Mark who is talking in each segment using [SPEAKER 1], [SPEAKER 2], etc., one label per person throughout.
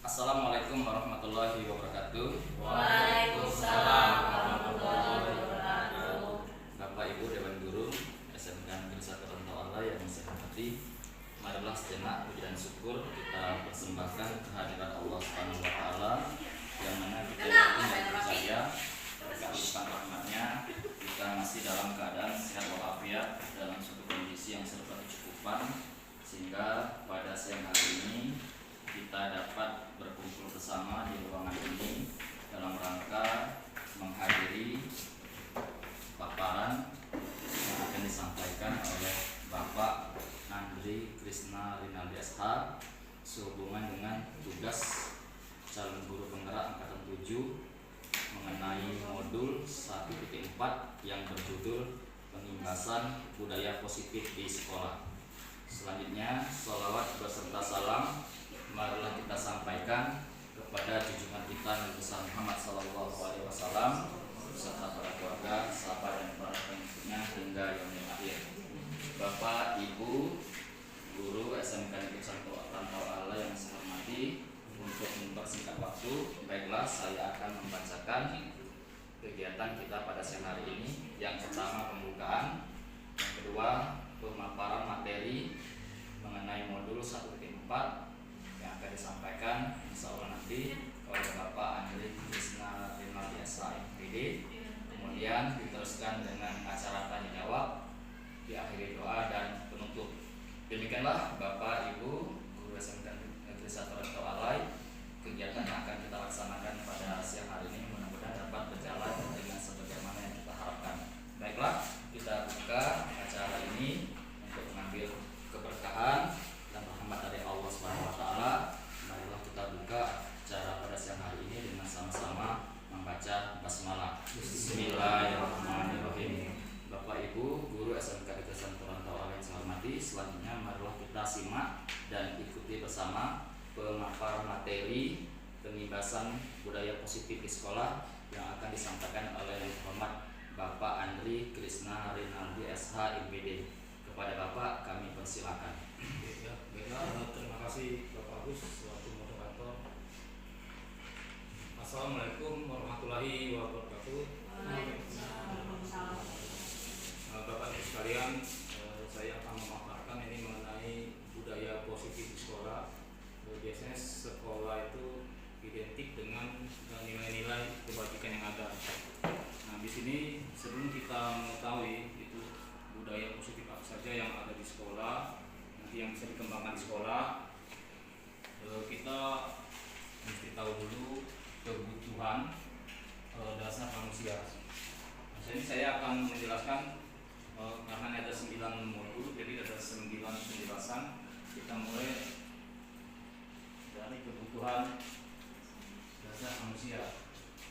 [SPEAKER 1] Assalamualaikum warahmatullahi wabarakatuh.
[SPEAKER 2] Waalaikumsalam warahmatullahi wabarakatuh.
[SPEAKER 1] Bapak Ibu Dewan Guru SMK Negeri 1 Rantau Allah yang saya hormati, marilah sejenak puji dan syukur kita persembahkan kehadirat Allah Subhanahu wa taala yang mana kita yakin dan percaya berkat limpahan rahmatnya kita masih dalam keadaan sehat walafiat dalam suatu kondisi yang serba kecukupan, sehingga pada siang hari ini kita dapat berkumpul bersama di ruangan ini dalam rangka menghadiri paparan yang akan disampaikan oleh Bapak Andri Krisna Rinaldi SH sehubungan dengan tugas calon guru penggerak angkatan 7 mengenai modul 1.4 yang berjudul Pengimbasan Budaya Positif di Sekolah. Selanjutnya, sholawat beserta salam marilah kita sampaikan kepada junjungan kita Nabi besar Muhammad SAW beserta para keluarga, sahabat dan para pengikutnya hingga yaumil akhir. Bapak, Ibu, guru SMK Negeri 1 Rantau Allah yang saya hormati, untuk mempersingkat waktu, baiklah saya akan membacakan kegiatan kita pada siang hari ini. Yang pertama pembukaan, yang kedua pemaparan materi mengenai modul 1.4 yang akan disampaikan insya Allah nanti oleh Bapak Andri Krisna Rinaldi SH MPD. Kemudian diteruskan dengan acara tanya jawab, diakhiri doa dan penutup. Demikianlah Bapak Ibu guru SMK Negeri 1 Rantau Allah, kegiatan yang akan kita laksanakan pada siang hari ini mudah-mudahan dapat berjalan dengan sebagaimana yang kita harapkan. Baiklah, kita buka acara ini untuk mengambil keberkahan dan rahmat dari Allah Subhanahu wa taala. Marilah kita buka acara pada siang hari ini dengan sama-sama membaca basmalah. Bismillahirrahmanirrahim. Bapak Ibu guru SMK Negeri 1 Rantau Allah yang saya hormati, selanjutnya marilah kita simak dan ikuti bersama pemaparan materi pengimbasan budaya positif di sekolah yang akan disampaikan oleh yang terhormat Bapak Andri Krisna Rinaldi SH MPD. Kepada Bapak kami persilakan.
[SPEAKER 3] Terima kasih Bapak Agus selaku moderator. Assalamualaikum warahmatullahi wabarakatuh. Bapak Ibu sekalian, saya akan memaparkan ini mengenai budaya positif di sekolah. Biasanya sekolah itu identik dengan nilai-nilai kebajikan yang ada. Nah, di sini sebelum kita mengetahui itu budaya positif apa saja yang ada di sekolah, nanti yang bisa dikembangkan di sekolah, kita mesti tahu dulu kebutuhan dasar manusia. Nah, jadi saya akan menjelaskan karena ada 9 modul, jadi ada 9 penjelasan. Kita mulai dari kebutuhan dasar manusia.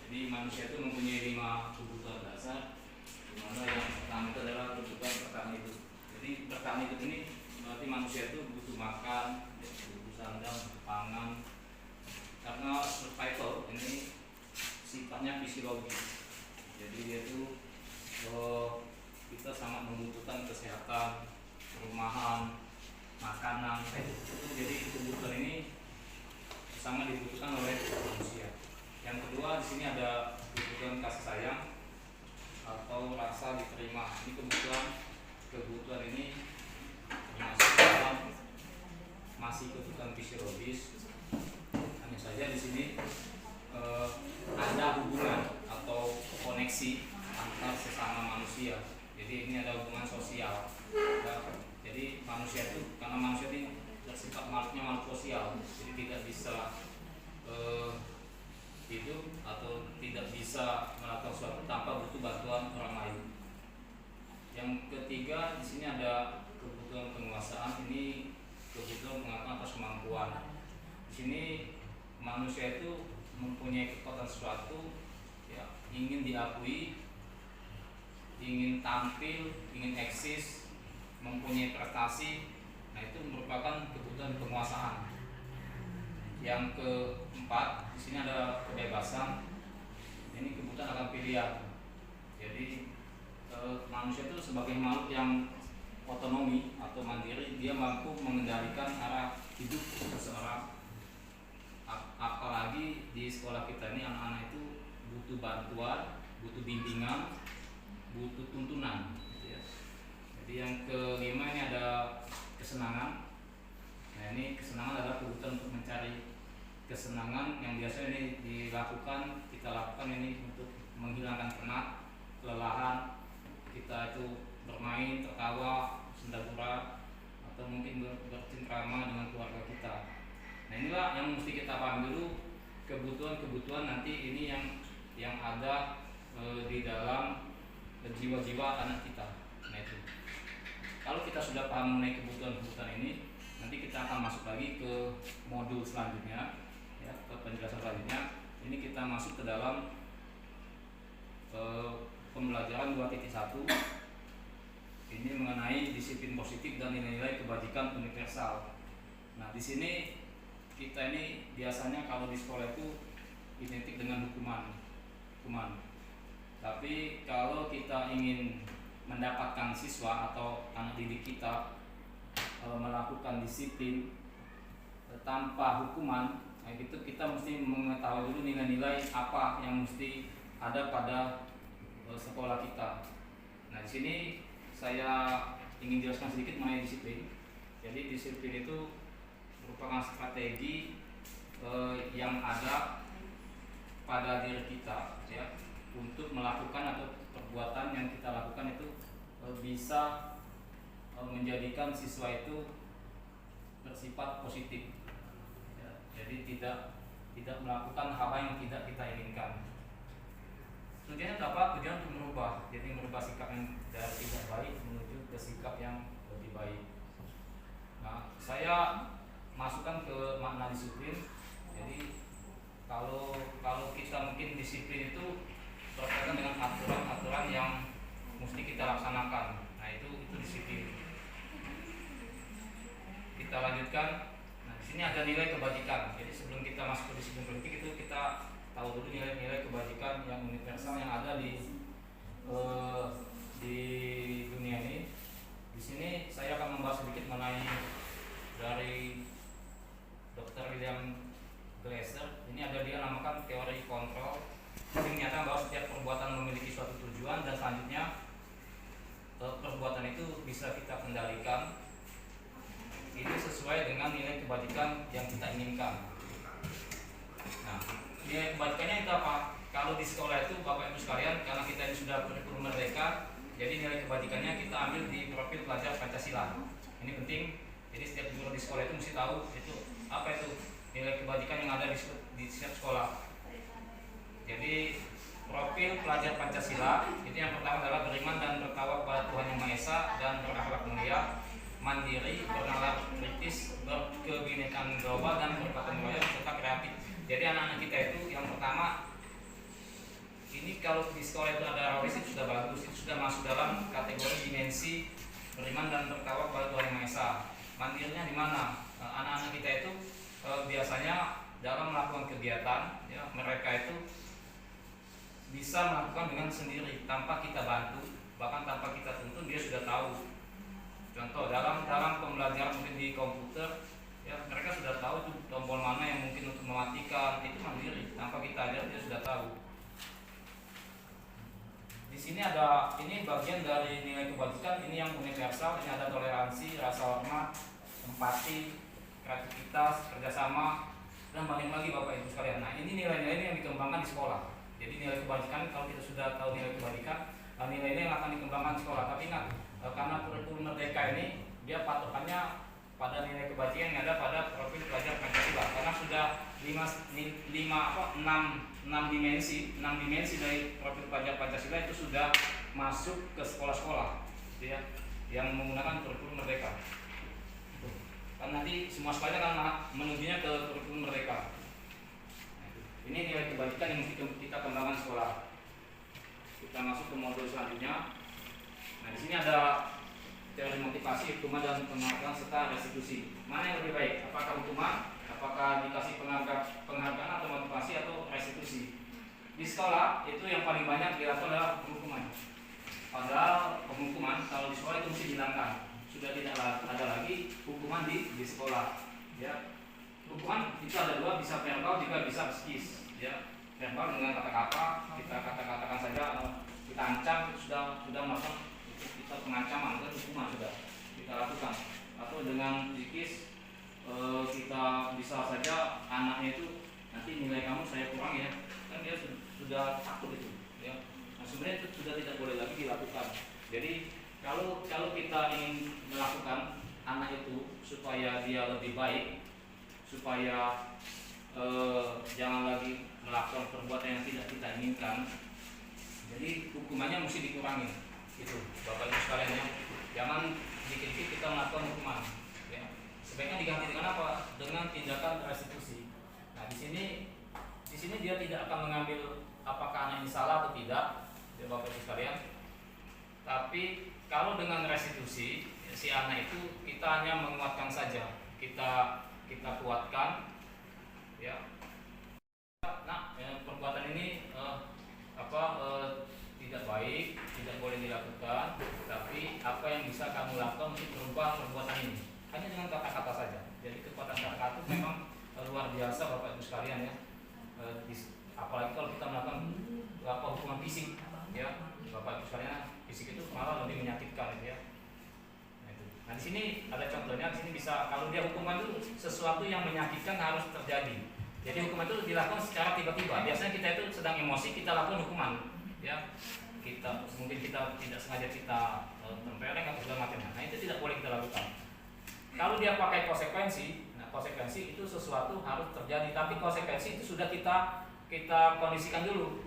[SPEAKER 3] Jadi manusia itu mempunyai 5 kebutuhan dasar, di mana yang pertama itu adalah kebutuhan bertahan hidup. Jadi bertahan hidup ini berarti manusia itu butuh makan, butuh sandang, butuh pangan. Karena survival ini sifatnya fisiologi. Jadi dia itu kita sangat membutuhkan kesehatan, perumahan, makanan. Jadi kebutuhan ini sangat dibutuhkan oleh manusia. Yang kedua, di sini ada kebutuhan kasih sayang atau rasa diterima. Ini kebutuhan ini termasuk dalam masih kebutuhan fisiologis. Hanya saja di sini ada hubungan atau koneksi antar sesama manusia. Jadi ini ada hubungan sosial. Jadi manusia itu, karena manusia ini bersifat makhluk sosial, jadi tidak bisa hidup atau tidak bisa melakukan sesuatu tanpa butuh bantuan orang lain. Yang ketiga, di sini ada kebutuhan penguasaan. Ini kebutuhan pengakuan atas kemampuan. Di sini manusia itu mempunyai kekuatan sesuatu, ya, ingin diakui, ingin tampil, ingin eksis, mempunyai prestasi. Nah, itu merupakan kebutuhan penguasaan. Yang keempat, di sini ada kebebasan. Ini kebutuhan akan pilihan. Jadi manusia itu sebagai makhluk yang otonomi atau mandiri, dia mampu mengendalikan arah hidup seseorang apalagi di sekolah kita ini anak-anak itu butuh bantuan, butuh bimbingan, butuh tuntunan gitu ya. Jadi yang kelima ini ada kesenangan. Nah ini kesenangan adalah kebutuhan untuk mencari kesenangan yang biasanya ini kita lakukan ini untuk menghilangkan penat, kelelahan, kita itu bermain, tertawa, senda-gura, atau mungkin bercengkrama dengan keluarga kita. Nah inilah yang mesti kita paham dulu, kebutuhan nanti ini yang ada di dalam jiwa-jiwa anak kita. Nah itu. Kalau kita sudah paham mengenai kebutuhan ini, nanti kita akan masuk lagi ke modul selanjutnya, ya, ke penjelasan selanjutnya. Ini kita masuk ke dalam pembelajaran 2.1. Ini mengenai disiplin positif dan nilai-nilai kebajikan universal. Nah, di sini kita ini biasanya kalau di sekolah itu identik dengan hukuman. Tapi kalau kita ingin mendapatkan siswa atau anak didik kita melakukan disiplin tanpa hukuman, nah itu kita mesti mengetahui dulu nilai-nilai apa yang mesti ada pada sekolah kita. Nah, di sini saya ingin jelaskan sedikit mengenai disiplin. Jadi disiplin itu merupakan strategi yang ada pada diri kita, ya, untuk melakukan atau perbuatan yang kita lakukan itu bisa menjadikan siswa itu bersifat positif, ya. Jadi tidak melakukan hal-hal yang tidak kita inginkan. Tujuannya apa? Tujuan untuk merubah, jadi merubah sikap yang dari tidak baik menuju ke sikap yang lebih baik. Nah, saya masukkan ke makna disiplin. Jadi kalau kita mungkin disiplin itu berkaitan dengan aturan-aturan yang mesti kita laksanakan. Nah, itu disiplin. Kita lanjutkan. Nah, di sini ada nilai kebajikan. Jadi sebelum kita masuk ke disiplin politik itu kita tahu dulu nilai-nilai kebajikan yang universal yang ada di dunia ini. Di sini saya akan membahas sedikit mengenai dari Dr. William Glasser. Ini ada dia namakan teori kontrol. Ini menyatakan bahwa setiap perbuatan memiliki suatu tujuan dan selanjutnya perbuatan itu bisa kita kendalikan. Ini sesuai dengan nilai kebajikan yang kita inginkan. Nah, nilai kebajikannya itu apa? Kalau di sekolah itu Bapak Ibu sekalian, karena kita ini sudah kurikulum merdeka, jadi nilai kebajikannya kita ambil di profil pelajar Pancasila. Ini penting. Jadi setiap guru di sekolah itu mesti tahu itu apa itu nilai kebajikan yang ada di setiap sekolah. Jadi profil pelajar Pancasila itu yang pertama adalah beriman dan bertawakal pada Tuhan Yang Maha Esa dan berakhlak mulia, mandiri, bernalar kritis, berkebinekaan global dan bergotong royong serta kreatif. Jadi anak-anak kita itu yang pertama ini kalau di sekolah itu ada rawis itu sudah bagus, itu sudah masuk dalam kategori dimensi beriman dan bertawakal pada Tuhan Yang Maha Esa. Mandirinya di mana? Anak-anak kita itu biasanya dalam melakukan kegiatan, ya, mereka itu bisa melakukan dengan sendiri tanpa kita bantu, bahkan tanpa kita tuntun dia sudah tahu. Contoh dalam pembelajaran mungkin di komputer, ya, mereka sudah tahu itu tombol mana yang mungkin untuk mematikan, itu mandiri tanpa kita ajar dia sudah tahu. Di sini ada ini bagian dari nilai kebajikan, ini yang universal, ini ada toleransi, rasa hormat, empati, kreativitas, kerjasama, dan banyak lagi Bapak Ibu sekalian. Nah, ini nilai-nilai yang dikembangkan di sekolah. Jadi nilai kebajikan kalau kita sudah tahu nilai kebajikan, nilai ini yang akan dikembangkan di sekolah. Tapi ingat, karena kurikulum merdeka ini dia patokannya pada nilai kebajikan yang ada pada profil pelajar Pancasila. Karena sudah 6 dimensi dari profil pelajar Pancasila itu sudah masuk ke sekolah-sekolah, gitu ya, yang menggunakan kurikulum merdeka. Kan nanti semua sekolah akan menujunya ke kurikulum merdeka. Ini nilai kebajikan yang mesti kita kembangkan sekolah. Kita masuk ke modul selanjutnya. Nah, di sini ada teori motivasi, hukuman dan penghargaan serta restitusi. Mana yang lebih baik? Apakah hukuman? Apakah dikasih penghargaan atau motivasi atau restitusi? Di sekolah itu yang paling banyak dilakukan adalah penghukuman. Padahal penghukuman kalau di sekolah itu mesti dihilangkan. Sudah tidak ada lagi hukuman di sekolah. Ya. hukuman itu ada dua, bisa verbal juga bisa psikis. Ya, verbal dengan kata-kata, kita kata-katakan saja, kita ancam, sudah masuk itu kita pengancaman, itu hukuman sudah kita lakukan. Atau dengan psikis, kita bisa saja anaknya itu nanti nilai kamu saya kurang ya, kan dia sudah takut itu. Ya, nah, sebenarnya itu sudah tidak boleh lagi dilakukan. Jadi kalau kita ingin melakukan anak itu supaya dia lebih baik, supaya jangan lagi melakukan perbuatan yang tidak kita inginkan, jadi hukumannya mesti dikurangi. Itu Bapak Ibu sekalian ya, jangan dikit-dikit kita melakukan hukuman. Ya. Sebaiknya diganti dengan apa? Dengan tindakan restitusi. Nah di sini dia tidak akan mengambil apakah anak ini salah atau tidak, ya Bapak Ibu sekalian. Tapi kalau dengan restitusi, si anak itu kita hanya menguatkan saja, kita kuatkan, ya. Nah, perbuatan ini tidak baik, tidak boleh dilakukan. Tapi apa yang bisa kamu lakukan untuk merubah perbuatan ini? Hanya dengan kata-kata saja. Jadi kekuatan kata-kata itu memang luar biasa Bapak Ibu sekalian ya. Apalagi kalau kita melakukan hukuman fisik, ya Bapak Ibu sekalian, fisik itu malah lebih menyakitkan gitu ya. Nah di sini ada contohnya, di sini bisa kalau dia hukuman itu sesuatu yang menyakitkan harus terjadi. Jadi hukuman itu dilakukan secara tiba-tiba. Biasanya kita itu sedang emosi, kita lakukan hukuman, ya. Mungkin kita tidak sengaja kita tempeleng atau segala macamnya. Nah itu tidak boleh kita lakukan. Kalau dia pakai konsekuensi, nah konsekuensi itu sesuatu harus terjadi. Tapi konsekuensi itu sudah kita kondisikan dulu.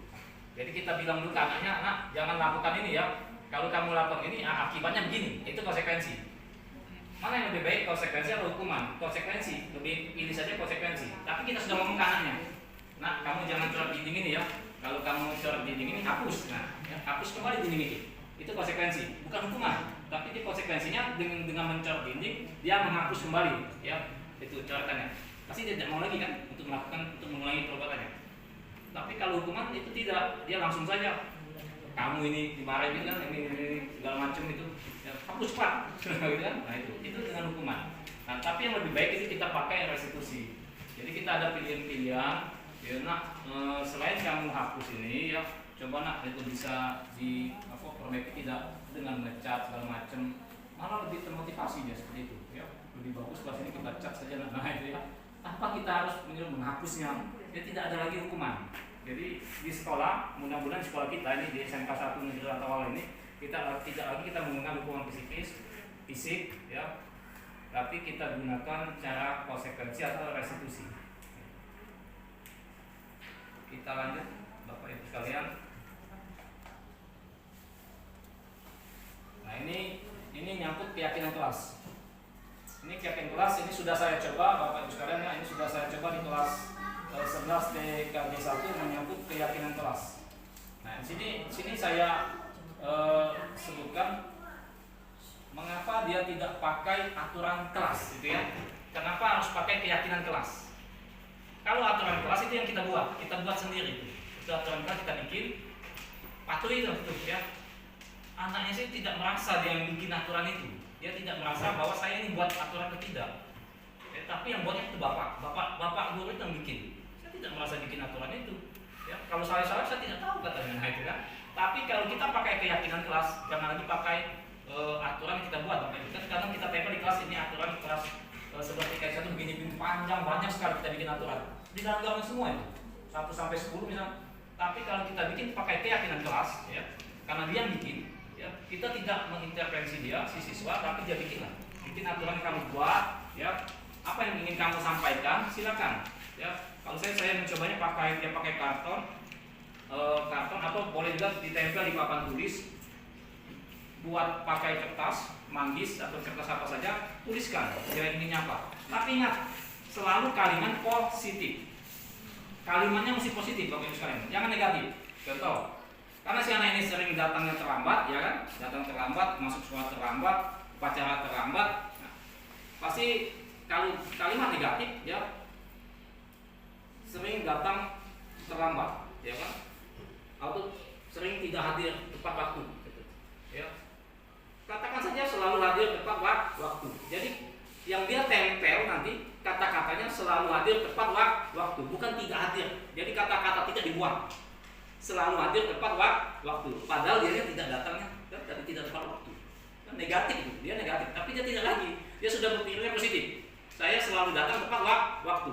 [SPEAKER 3] Jadi kita bilang dulu ke anaknya, nak jangan lakukan ini ya. Kalau kamu lakukan ini, akibatnya begini. Itu konsekuensi. Mana yang lebih baik, konsekuensi atau hukuman? Konsekuensi, lebih pilih saja konsekuensi. Tapi kita sudah ngomong ke anaknya, nah kamu jangan coret dinding ini ya. Kalau kamu coret dinding ini, hapus. Nah, ya, hapus kembali dinding ini. Itu konsekuensi, bukan hukuman. Tapi di konsekuensinya dengan mencoret dinding, dia menghapus kembali, ya. Itu coretannya. Pasti dia tidak mau lagi kan untuk mengulangi perbuatannya. Tapi kalau hukuman itu tidak, dia langsung saja. Kamu ini dimarahin kan, ini segala macam itu. Ya, hapus pak, gitu kan? Nah itu dengan hukuman. Nah tapi yang lebih baik itu kita pakai restitusi. Jadi kita ada pilihan-pilihan. Ya nak, selain kamu hapus ini ya, coba nak itu bisa perbaiki tidak dengan ngecat segala macam, malah lebih termotivasi dia seperti itu. Ya lebih bagus pas ini kita cat saja nah itu ya. Apa kita harus menghapusnya? Ya tidak ada lagi hukuman. Jadi di sekolah, mudah-mudahan di sekolah kita ini di SMK 1 Negeri Rantawal ini kita tidak lagi kita menggunakan hukuman fisik ya, tapi kita gunakan cara konsekuensi atau restitusi. Kita lanjut Bapak Ibu sekalian. Nah ini nyangkut keyakinan kelas. Ini keyakinan kelas, ini sudah saya coba Bapak Ibu sekalian ya, ini sudah saya coba di kelas 11 TKJ 1 menyangkut keyakinan kelas. Nah di sini saya sebutkan mengapa dia tidak pakai aturan kelas gitu ya. Kenapa harus pakai keyakinan kelas? Kalau aturan kelas itu yang kita buat sendiri. Itu aturan kelas kita bikin, patuhi itu ya. Anaknya sih tidak merasa dia yang bikin aturan itu. Dia tidak merasa bahwa saya ini buat aturan atau tidak. Tapi yang buatnya itu bapak guru itu yang bikin. Saya tidak merasa bikin aturan itu. Ya, kalau saya tidak tahu katanya itu kan. Tapi kalau kita pakai keyakinan kelas, jangan lagi pakai aturan yang kita buat. Kadang kita tempel di kelas ini aturan kelas seperti kayak satu begini panjang, banyak sekali kita bikin aturan. Di dalam semua itu 1 sampai 10 misalnya. Tapi kalau kita bikin pakai keyakinan kelas, ya, karena dia yang bikin, ya, kita tidak mengintervensi dia si siswa, tapi dia bikin aturan yang kamu buat, ya. Apa yang ingin kamu sampaikan, silakan. Ya, kalau saya mencobanya pakai karton atau boleh juga ditempel di papan tulis. Buat pakai kertas, manggis atau kertas apa saja, tuliskan dia inginnya apa. Tapi ingat, selalu kalimat positif. Kalimatnya mesti positif Bapak Ibu sekalian, jangan negatif. Contoh, karena si anak ini sering datangnya terlambat, ya kan? Datang terlambat, masuk sekolah terlambat, upacara terlambat. Nah, pasti kalau kalimat negatif, ya, sering datang terlambat, ya kan? Atau sering tidak hadir tepat waktu, gitu. Ya. Katakan saja selalu hadir tepat waktu. Jadi yang dia tempel nanti kata-katanya
[SPEAKER 4] kata-katanya selalu hadir tepat waktu, bukan tidak hadir. Jadi kata-kata tidak dibuang, selalu hadir tepat waktu. Padahal dia tidak datangnya, kan tadi tidak tepat waktu. Kan negatif itu, dia negatif. Tapi dia tidak lagi, dia sudah berpikirnya positif. Saya selalu datang tepat waktu,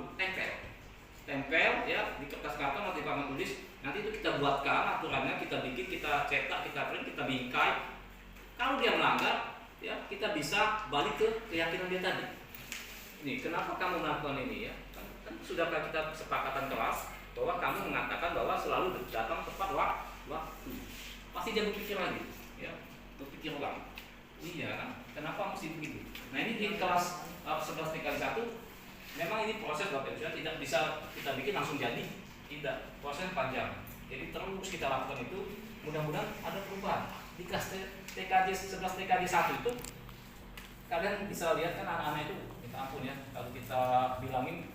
[SPEAKER 4] tempel ya di kertas karton atau di papan tulis. Nanti itu kita buatkan aturannya, kita bikin, kita cetak, kita print, kita bingkai. Kalau dia melanggar, ya kita bisa balik ke keyakinan dia tadi. Ini kenapa kamu melakukan ini ya? Kan sudah kita kesepakatan kelas bahwa kamu mengatakan bahwa selalu datang tepat waktu. Pasti dia berpikir lagi, ya berpikir ulang. Iya kan? Kenapa mesti begitu? Nah ini di kelas 11 kali 1 memang ini proses Bapak Ibu tidak bisa kita bikin langsung jadi, tidak, proses panjang. Jadi terus kita lakukan itu, mudah-mudahan ada perubahan. Di kelas TKJ 11 TKJ 1 itu kalian bisa lihat kan anak-anak itu minta ampun ya, kalau kita bilangin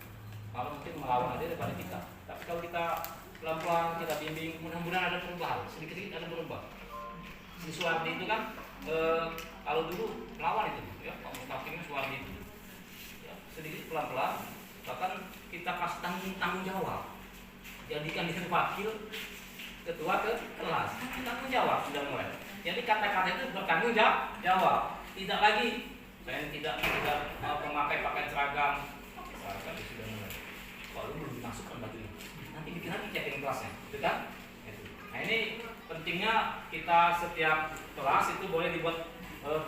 [SPEAKER 4] malah mungkin melawan aja daripada kita. Tapi kalau kita pelan-pelan kita bimbing, mudah-mudahan ada perubahan, sedikit-sedikit ada berubah. Si Suwardi itu kan kalau dulu melawan itu ya, Pak Mustaqim Suwardi itu ya, sedikit pelan-pelan, bahkan kita kasih tanggung jawab, jadikan dia wakil ketua ke kelas, tanggung jawab sudah mulai. Jadi kata-kata itu bertanggung jawab, tidak lagi saya tidak memakai pakaian seragam. Seragam itu sudah mulai. Kalau belum dimasukkan baju ini, nanti bikin lagi checking kelasnya, gitu kan? Nah ini pentingnya kita setiap kelas itu boleh dibuat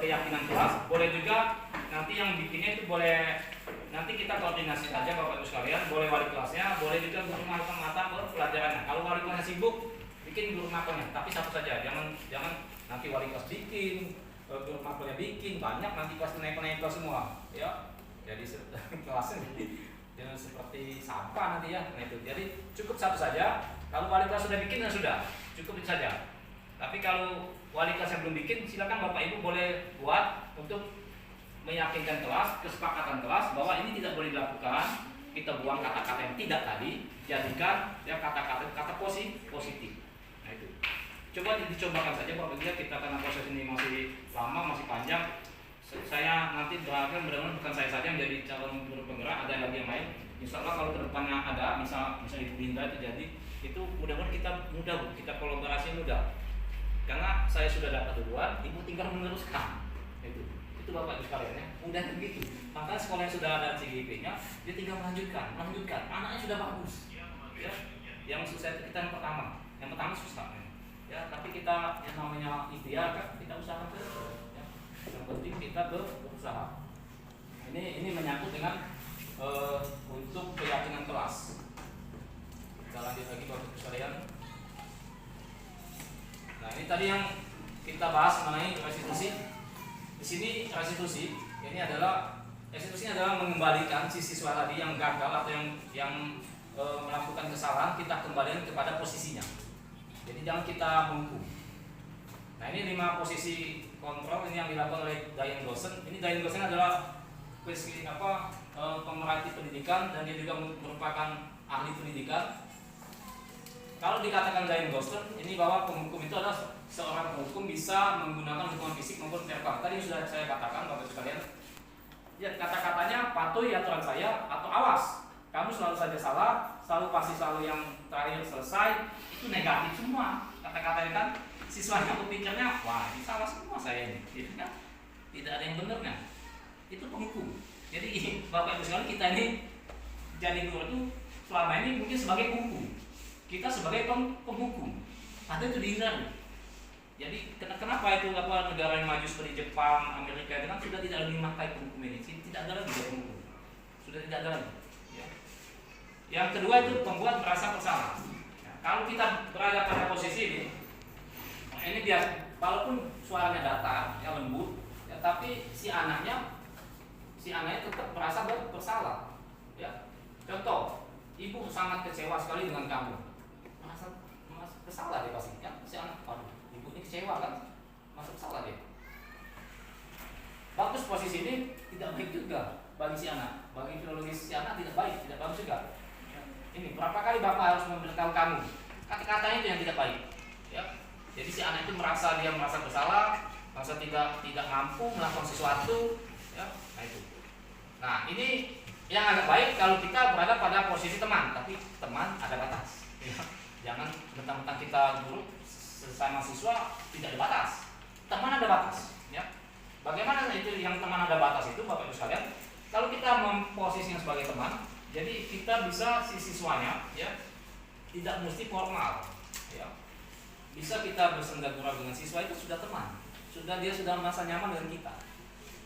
[SPEAKER 4] keyakinan kelas, boleh juga nanti yang bikinnya itu boleh nanti kita koordinasi saja Bapak Ibu sekalian, boleh wali kelasnya, boleh juga guru mata pelajarannya. Kalau wali kelasnya sibuk, bikin guru mapelnya, tapi satu saja, jangan nanti wali kelas bikin, guru mapelnya bikin, banyak nanti kelas naik semua, ya. Jadi kelasnya jangan seperti sampah nanti ya. Nah itu, jadi cukup satu saja. Kalau wali kelas sudah bikin ya sudah, cukup itu saja. Tapi kalau wali kelas yang belum bikin, silakan Bapak Ibu boleh buat untuk meyakinkan kelas, kesepakatan kelas bahwa ini tidak boleh dilakukan. Kita buang kata-kata yang tidak tadi, jadikan ya kata-kata positif. Nah itu. Coba dicobakan saja Bapak Ibu, kita karena proses ini masih lama, masih panjang. Saya nanti berharap mudah-mudahan bukan saya saja yang jadi calon guru penggerak, ada lagi yang lain. Insya Allah kalau kedepannya ada, misal Ibu Linda itu jadi, itu mudah-mudahan kita mudah, kita kolaborasi mudah. Karena saya sudah dapat duluan, Ibu tinggal meneruskan. Itu Bapak Ibu sekalian ya, mudah begitu. Maka sekolah yang sudah ada CGP-nya, dia tinggal melanjutkan. Anaknya sudah bagus. Ya, yang susah itu kita yang pertama susah. Ya, tapi kita yang namanya ikhtiar kan, kita usahakan terus. Ya. Yang penting kita berusaha. Ini menyangkut dengan untuk keyakinan kelas. Kita lanjut lagi Bapak Ibu sekalian. Nah ini tadi yang kita bahas mengenai restitusi. Di sini restitusi ini adalah mengembalikan si siswa tadi yang gagal atau yang melakukan kesalahan, kita kembalikan kepada posisinya. Jadi jangan kita menghukum. Nah ini 5 posisi kontrol ini yang dilakukan oleh Diane Gossen. Ini Diane Gossen adalah pemerhati pendidikan dan dia juga merupakan ahli pendidikan. Kalau dikatakan Diane Gossen ini bahwa penghukum itu adalah seorang penghukum bisa menggunakan hukuman fisik maupun verbal. Tadi sudah saya katakan Bapak Ibu sekalian. Ya kata-katanya patuhi aturan saya atau awas. Kamu selalu saja salah, selalu yang terakhir selesai. Itu negatif semua. Kata-katanya kan siswanya berpikirnya, wah ini salah semua saya ini. Jadi kan tidak ada yang benarnya. Itu penghukum. Jadi Bapak Ibu sekalian, kita ini jadi guru itu selama ini mungkin sebagai penghukum. Kita sebagai penghukum, ada itu dihindari. Jadi kenapa itu negara yang maju seperti Jepang, Amerika itu kan sudah tidak lagi memakai penghukum ini, tidak ada lagi penghukum, sudah tidak ada lagi. Ya. Yang kedua itu membuat merasa bersalah. Nah, kalau kita berada pada posisi ini, nah ini biasa, walaupun suaranya datar, ya lembut, ya, tapi si anaknya tetap merasa bersalah. Ya. Contoh, ibu sangat kecewa sekali dengan kamu. Bersalah dia pasti kan si anak, waduh ibu ini kecewa kan, masa bersalah dia. Bagus posisi ini tidak baik juga bagi si anak, bagi filologis si anak tidak baik, tidak bagus juga. Ini berapa kali bapak harus memberitahu kamu kata-katanya itu yang tidak baik. Ya, jadi si anak itu merasa bersalah, merasa tidak mampu melakukan sesuatu. Ya, nah itu. Nah ini yang agak baik kalau kita berada pada posisi teman, tapi teman ada batas. Ya. Jangan mentang-mentang kita guru sesama siswa tidak ada batas. Teman ada batas. Ya. Bagaimana itu yang teman ada batas itu, Bapak Ibu sekalian? Kalau kita memposisinya sebagai teman, jadi kita bisa si siswanya, ya, tidak mesti formal. Ya. Bisa kita bersenda-gurau dengan siswa itu sudah teman, dia sudah merasa nyaman dengan kita.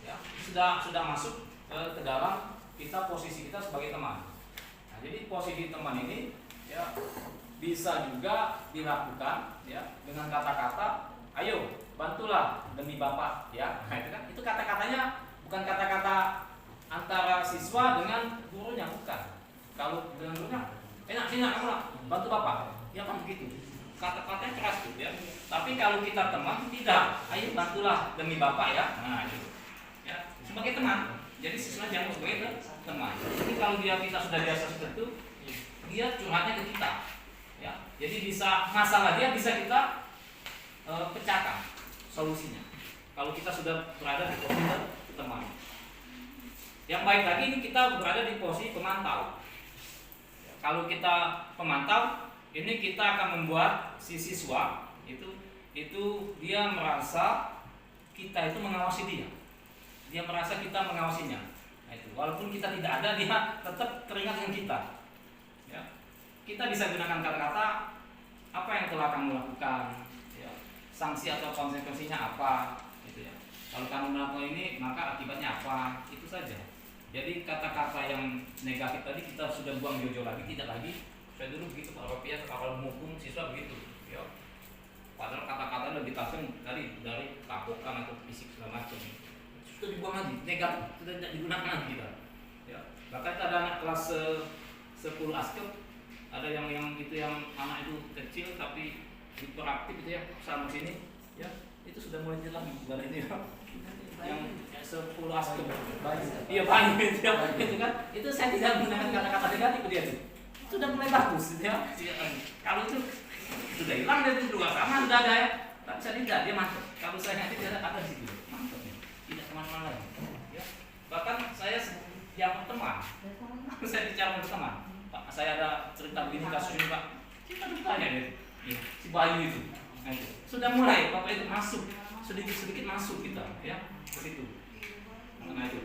[SPEAKER 4] Ya. Sudah masuk ke dalam kita posisi kita sebagai teman. Nah, jadi posisi teman ini ya bisa juga dilakukan ya dengan kata-kata ayo bantulah demi Bapak ya. Nah, itu kata-katanya bukan kata-kata antara siswa dengan gurunya, bukan. Kalau dengan gurunya sini kamu lah bantu Bapak. Ya kan begitu. Kata-katanya keras tuh ya. Tapi kalau kita teman tidak, ayo bantulah demi Bapak ya. Nah, itu. Ya, sebagai teman. Jadi siswa jangan sebagai teman. Jadi kalau kita sudah biasa seperti itu, dia curhatnya ke kita. Ya, jadi masalah dia bisa kita pecahkan solusinya. Kalau kita sudah berada di posisi teman. Yang baik lagi ini kita berada di posisi pemantau. Ya, kalau kita pemantau, ini kita akan membuat si siswa itu dia merasa kita itu mengawasi dia. Dia merasa kita mengawasinya. Nah, itu. Walaupun kita tidak ada, dia tetap teringat dengan kita. Ya. Kita bisa gunakan kata-kata apa yang telah kamu lakukan, ya. Sanksi atau konsekuensinya apa, gitu ya. Kalau kamu melakukan ini, maka akibatnya apa, itu saja. Jadi kata-kata yang negatif tadi kita sudah buang jauh-jauh lagi, tidak lagi. Saya dulu begitu Pak Ropiah, kalau menghukum siswa begitu. Ya. Padahal kata-kata lebih tajam dari tabokan atau fisik segala macam. Itu dibuang lagi, negatif, sudah tidak digunakan lagi kita. Ya. Bahkan ada anak kelas 10 askep, ada yang anak itu kecil tapi hiperaktif itu ya, sama sini, ya itu sudah mulai jelas bukan ini ya. Yang 10 askep, iya banyak itu ya, itu kan, itu saya tidak menggunakan kata-kata negatif dia itu. Sudah mulai bagus, ya. Kalau itu sudah hilang dari itu dua sama sudah ada ya, tapi saya tidak, dia mantap. Kalau saya nanti tidak ada di situ, mantap ya. Tidak kemana-mana lagi. Ya. Bahkan saya yang teman, saya bicara dengan teman. Pak, saya ada cerita begini kasus ini Pak. Kita bertanya deh, ya, si Bayu itu. Nah, itu. Sudah mulai Bapak itu masuk, sedikit-sedikit masuk kita, ya, begitu. Nah itu.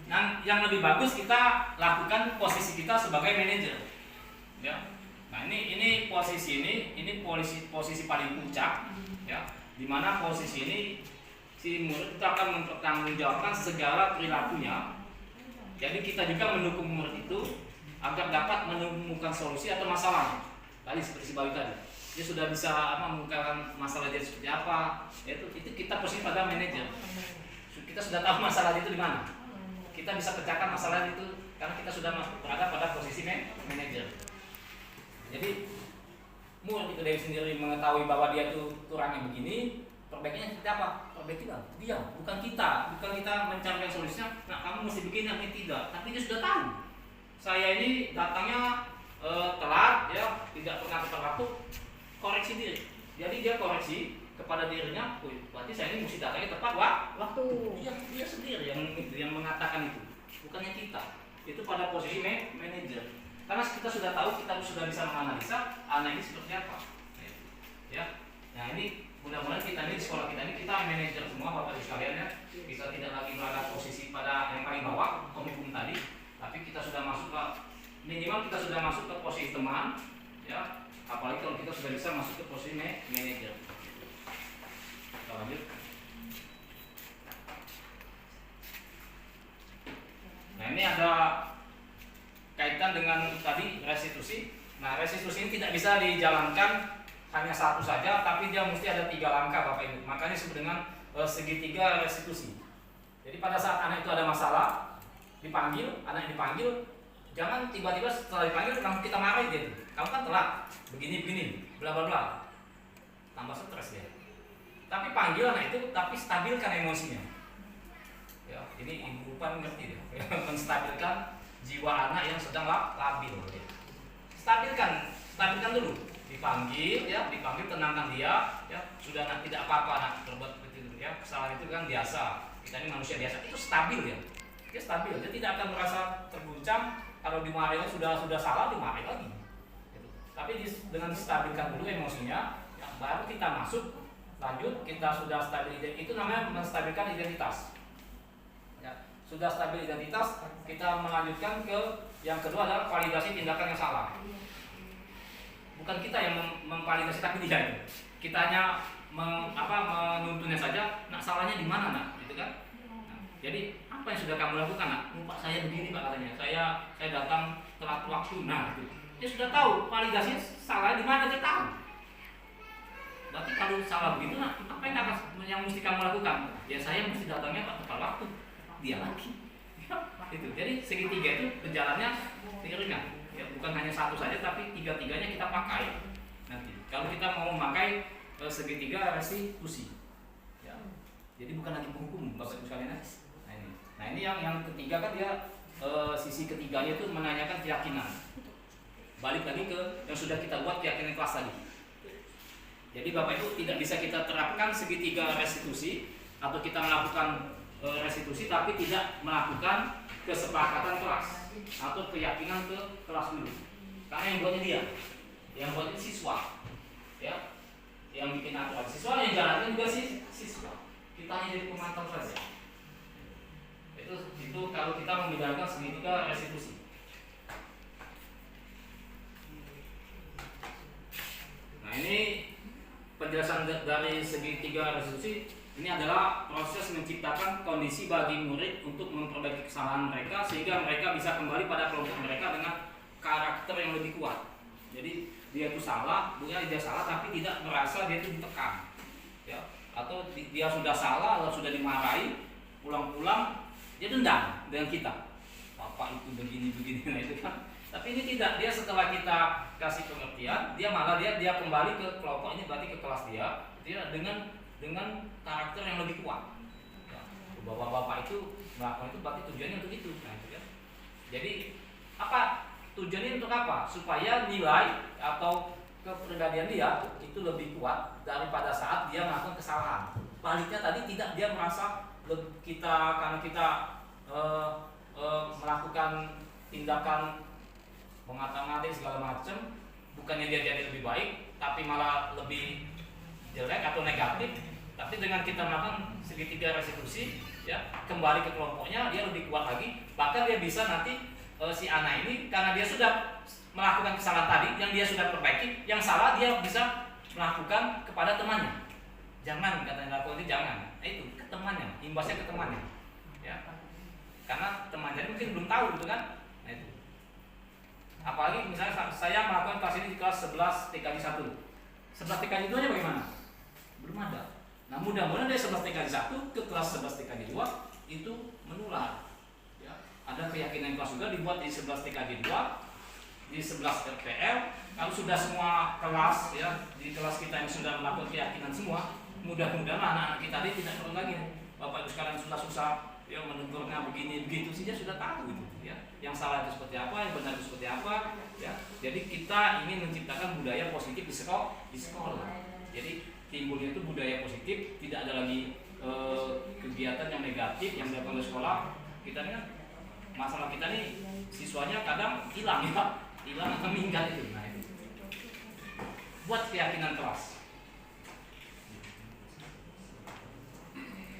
[SPEAKER 4] Nah, yang lebih bagus kita lakukan posisi kita sebagai manajer, ya. Nah ini posisi ini posisi paling puncak, ya. Dimana posisi ini si murid itu akan mempertanggungjawabkan segala perilakunya. Jadi kita juga mendukung murid itu agar dapat menemukan solusi atau masalah. Tadi seperti si Bayu tadi, dia sudah bisa mengungkapkan masalah dia seperti apa. Itu kita posisi pada manajer. Kita sudah tahu masalah itu di mana. Kita bisa pecahkan masalah itu karena kita sudah berada pada posisi manajer. Jadi murid itu dari sendiri mengetahui bahwa dia itu kurangnya begini. Perbaikinya seperti apa? Perbaikilah dia, bukan kita mencarikan solusinya. Nah kamu mesti bikin yang ini tidak, tapi dia sudah tahu. Saya ini datangnya telat, ya tidak pernah tepat waktu, koreksi diri. Jadi dia koreksi kepada dirinya, berarti saya ini mesti datangnya tepat waktu. Dia sendiri yang mengatakan itu, bukannya kita. Itu pada posisi manajer. Karena kita sudah tahu, kita sudah bisa menganalisa anak ini seperti apa. Ya, nah ini mudah-mudahan kita ini di sekolah kita ini kita manajer semua Bapak Ibu sekalian ya. Kita tidak lagi berada posisi pada yang paling bawah komitmen tadi, tapi kita sudah masuk ke minimal kita sudah masuk ke posisi teman, ya. Apalagi kalau kita sudah bisa masuk ke posisi manajer. Kita lanjut. Nah ini ada kaitan dengan tadi restitusi. Nah restitusi ini tidak bisa dijalankan hanya satu saja, tapi dia mesti ada 3 langkah Bapak Ibu. Makanya disebut dengan segitiga restitusi. Jadi pada saat anak itu ada masalah, anak dipanggil, jangan tiba-tiba setelah dipanggil langsung kita marahin dia. Kamu kan telat, begini, bla bla bla. Tambah stres dia. Tapi panggil anak itu, tapi stabilkan emosinya. Ya, ini ibu lupa ngerti dia. Menstabilkan jiwa anak yang sedang labil. Stabilkan dulu. Dipanggil, tenangkan dia, ya sudah tidak apa-apa anak berbuat seperti itu, ya kesalahan itu kan biasa. Kita ini manusia biasa, itu stabil ya. dia stabil, dia tidak akan merasa terguncang. Kalau dimarahin sudah salah, dimarahin lagi gitu. Tapi dengan stabilkan dulu emosinya, ya, baru kita masuk lanjut, kita sudah stabil, itu namanya menstabilkan identitas ya. Sudah stabil identitas, kita melanjutkan ke yang kedua adalah validasi tindakan yang salah. Bukan kita yang memvalidasi, tapi dia itu. Kita hanya menuntunnya saja. Nak, salahnya di mana nak? Gitu kan? Nah, jadi apa yang sudah kamu lakukan nak? Pak, saya begini pak katanya. Saya datang telat waktu. Nah, gitu. Dia sudah tahu validasinya salah di mana, dia tahu. Berarti kalau salah begitu nak, apa yang mesti kamu lakukan? Ya saya mesti datangnya pak tepat waktu. Dia lagi. Itu. Jadi segitiga itu berjalannya ringan. Ya, bukan hanya satu saja, tapi tiga-tiganya kita pakai. Nanti kalau kita mau memakai segitiga restitusi, ya. Jadi bukan lagi hukum, bapak ibu sekalian. Nah ini yang ketiga kan dia sisi ketiganya itu menanyakan keyakinan. Balik lagi ke yang sudah kita buat keyakinan kelas tadi. Jadi bapak ibu tidak bisa kita terapkan segitiga restitusi atau kita melakukan restitusi tapi tidak melakukan kesepakatan kelas atau keyakinan ke kelas dulu. Karena yang buatnya dia, yang buatnya siswa, ya, yang bikin aturan siswa, yang jalankan juga siswa. Kita hanya jadi pemantau saja. Itu kalau kita membedakan segitiga restitusi. Nah ini penjelasan dari segitiga restitusi. Ini adalah proses menciptakan kondisi bagi murid untuk memperbaiki kesalahan mereka sehingga mereka bisa kembali pada kelompok mereka dengan karakter yang lebih kuat. Jadi dia itu salah, bukan dia salah tapi tidak merasa dia itu ditekan, ya. Atau dia sudah salah atau sudah dimarahi, pulang-pulang dia dendam dengan kita. Bapak itu begini-begini, nah itu kan. Tapi ini tidak, dia setelah kita kasih pengertian, dia malah dia kembali ke kelompok ini, berarti ke kelas dia dengan karakter yang lebih kuat. Ya, bapak-bapak itu melakukan itu berarti tujuannya untuk itu. Nah, itu kan. Jadi apa tujuannya untuk apa? Supaya nilai atau kepribadian dia itu lebih kuat daripada saat dia melakukan kesalahan. Baliknya tadi tidak, dia merasa karena kita melakukan tindakan mengata-ngatain segala macam, bukannya dia jadi lebih baik, tapi malah lebih jelek atau negatif. Tapi dengan kita melakukan segitiga restitusi, ya, kembali ke kelompoknya, dia lebih kuat lagi. Bahkan dia bisa nanti si anak ini karena dia sudah melakukan kesalahan tadi, yang dia sudah perbaiki, yang salah dia bisa melakukan kepada temannya. Jangan katanya lakukan itu, jangan. Nah, itu ke temannya, imbasnya ke temannya, ya. Karena temannya mungkin belum tahu gitu kan. Nah, itu. Apalagi misalnya saya melakukan kelas ini di kelas 11 TKJ 1. 11 TKJ 2 nya bagaimana? Belum ada. Nah, mudah-mudahan dari 11 TKJ 1 ke kelas 11 TKJ 2 itu menular. Ya. Ada keyakinan kelas juga dibuat di 11 TKJ 2, di 11 RPL. Kalau sudah semua kelas, ya, di kelas kita yang sudah melakukan keyakinan semua, mudah-mudahan anak-anak kita ini tidak perlu lagi. Bapak Ibu sekalian susah-susah ya menegurnya begini begitu sih, dia sudah tahu gitu, ya. Yang salah itu seperti apa, yang benar itu seperti apa, ya. Jadi kita ingin menciptakan budaya positif di sekolah. Jadi timbulnya itu budaya positif, tidak ada lagi kegiatan yang negatif yang dilakukan di sekolah. Kita ini kan masalah kita nih siswanya kadang hilang atau minggat itu. Nah, itu buat keyakinan kelas.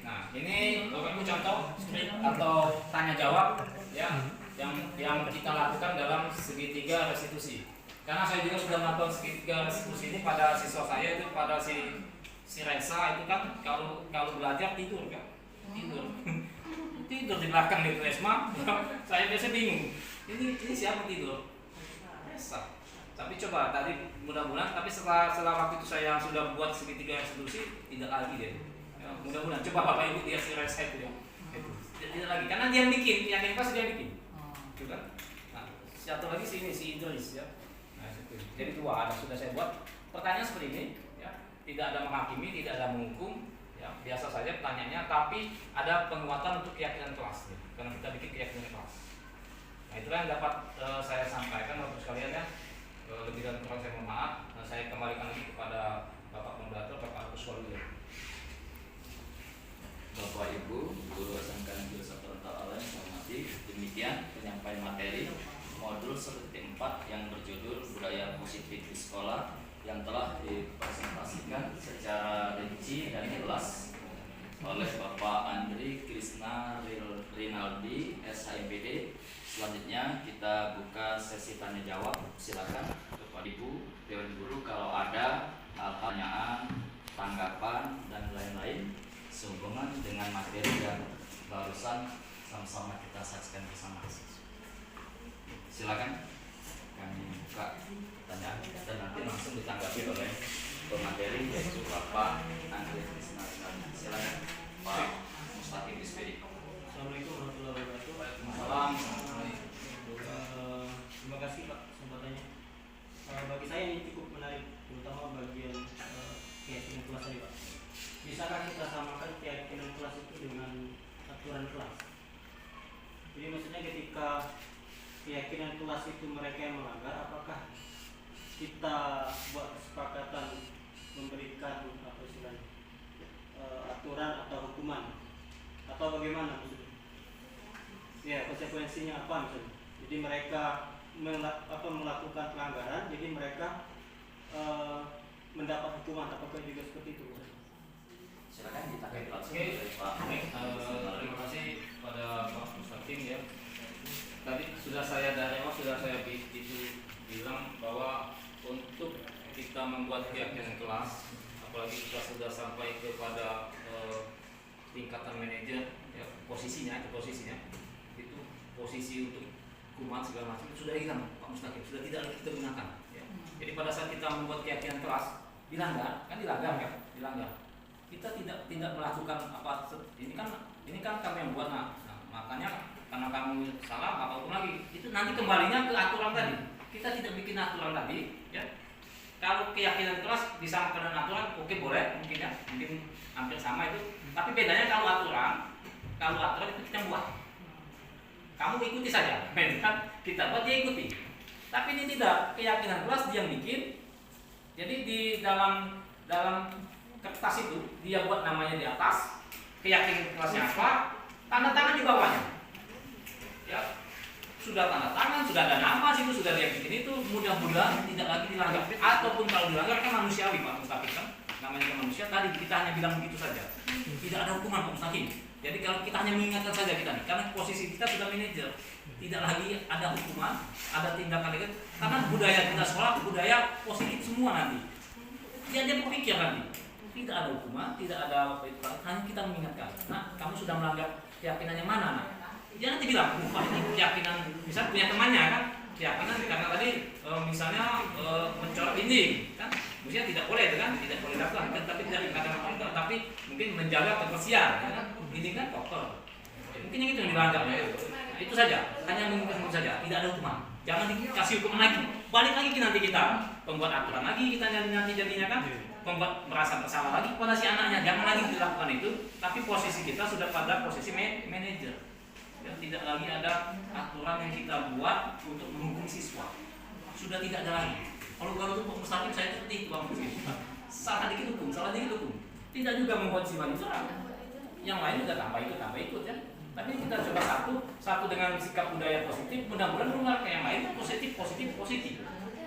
[SPEAKER 4] Nah, ini Bapak Ibu contoh skrip atau tanya jawab, ya, yang kita lakukan dalam segitiga restitusi. Karena saya juga sudah melakukan segitiga restitusi ini pada siswa saya, itu pada si Reza itu kan kalau belajar tidur kan, tidur di belakang di Resma. Saya biasa bingung, ini siapa tidur? Reza. Tapi coba tadi mudah-mudahan, tapi setelah waktu itu saya sudah buat segitiga restitusi, tidak lagi deh. Ya, mudah-mudahan coba Bapak Ibu dia si Reza itu ya, tidak lagi karena dia yang bikin, yang pasti dia bikin, gitu kan? Nah, satu lagi si Idris ya. Jadi dua ada sudah saya buat. Pertanyaan seperti ini, ya, tidak ada menghakimi, tidak ada menghukum, ya, biasa saja pertanyaannya, tapi ada penguatan untuk keyakinan kelas, ya, karena kita bikin keyakinan kelas. Nah, itulah yang dapat saya sampaikan Bapak sekalian ya. Lebih dan kurang saya mohon maaf. Nah, saya kembalikan lagi kepada Bapak Moderator, Bapak Agus Waluyo.
[SPEAKER 1] Bapak Ibu, guru SMK Negeri 1 Taala yang saya hormati, demikian penyampaian materi modul 1.4 yang berjudul Budaya Positif di Sekolah yang telah dipresentasikan secara rinci dan jelas oleh Bapak Andri Krisna Rinaldi SHMPD. Selanjutnya kita buka sesi tanya jawab. Silakan kepada Ibu Dewan Guru kalau ada pertanyaan, tanggapan dan lain-lain sehubungan dengan materi yang barusan sama-sama kita saksikan bersama. Silakan kami buka pertanyaan dan nanti langsung ditanggapi oleh pemateri yaitu Bapak Andri Krisna Rinaldi. Silakan Pak Mustaqim Bispedi.
[SPEAKER 5] Assalamualaikum warahmatullahi wabarakatuh.
[SPEAKER 1] Waalaikumsalam.
[SPEAKER 5] Terima kasih Pak kesempatannya. Bagi saya ini cukup menarik, terutama bagian keyakinan kelas tadi Pak. Bisakah kita samakan keyakinan kelas itu dengan aturan kelas? Jadi maksudnya ketika keyakinan kelas itu mereka yang melanggar, apakah kita buat kesepakatan memberikan apa istilahnya aturan atau hukuman atau bagaimana maksudnya? Ya, konsekuensinya apa misalnya? Jadi mereka melakukan pelanggaran, jadi mereka mendapat hukuman, apakah juga seperti itu?
[SPEAKER 1] Silakan ditanggapi langsung
[SPEAKER 3] Oke,
[SPEAKER 1] oleh Pak.
[SPEAKER 3] terima kasih pada Pak Mustaqim ya. Tadi sudah saya dari awal bilang bahwa untuk kita membuat keyakinan kelas, apalagi kita sudah sampai kepada tingkatan manajer, ya, posisinya itu posisi untuk hukuman segala macam itu sudah hilang Pak Mustaqim, sudah tidak lagi kita gunakan. Ya. Jadi pada saat kita membuat keyakinan kelas dilanggar, kita tidak melakukan apa ini kan kami yang buat, nah makanya karena kamu salah maka hukum lagi, itu nanti kembalinya ke aturan tadi. Kita tidak bikin aturan tadi, ya. Kalau keyakinan kelas disamakan dengan aturan, oke boleh, mungkin hampir sama itu. Tapi bedanya kalau aturan itu kita buat, kamu ikuti saja, kan kita buat dia ikuti. Tapi ini tidak, keyakinan kelas dia yang bikin. Jadi di dalam kertas itu dia buat namanya di atas, keyakinan kelasnya apa, tanda tangan di bawahnya. Ya, sudah tanda tangan, sudah ada nama situ, sudah dia bikin itu, mudah-mudahan tidak lagi dilanggar. Ataupun kalau dilanggar kan manusiawi Pak Mustaqim, kan namanya manusia, tadi kita hanya bilang begitu saja, tidak ada hukuman Pak Mustaqim. Jadi kalau kita hanya mengingatkan saja kita nih, karena posisi kita sudah manajer, tidak lagi ada hukuman, ada tindakan itu, karena budaya kita sekolah budaya positif semua nanti. Dia berpikir nanti, tidak ada hukuman, tidak ada hanya kita mengingatkan. Nah, kamu sudah melanggar keyakinannya mana? Nah, dia nanti bilang, ini keyakinan, misalnya punya temannya kan, keyakinan karena tadi misalnya mencoret dinding, kan, maksudnya tidak boleh itu kan, tidak boleh lakukan, tapi tidak dikatakan tapi mungkin menjaga kebersihan, kan, dinding kan kotor, mungkin yang itu yang dilanggar, ya. Nah, itu saja, hanya mengingatkan saja, tidak ada hukuman, jangan dikasih hukuman lagi, balik lagi nanti kita pembuat aturan lagi, kita nanti jadinya kan, membuat merasa bersalah lagi kepada si anaknya, jangan lagi dilakukan itu, tapi posisi kita sudah pada posisi manajer. Dan tidak lagi ada aturan yang kita buat untuk menghukum siswa, sudah tidak ada lagi. Kalau itu Pak Mustaqim saya seperti itu Pak Mustaqim, salah dikit hukum, tidak juga membuat siswa diserang. Yang lain juga tambah ikut ya. Tapi kita coba satu dengan sikap budaya positif, mudah-mudahan menular ke yang lain positif.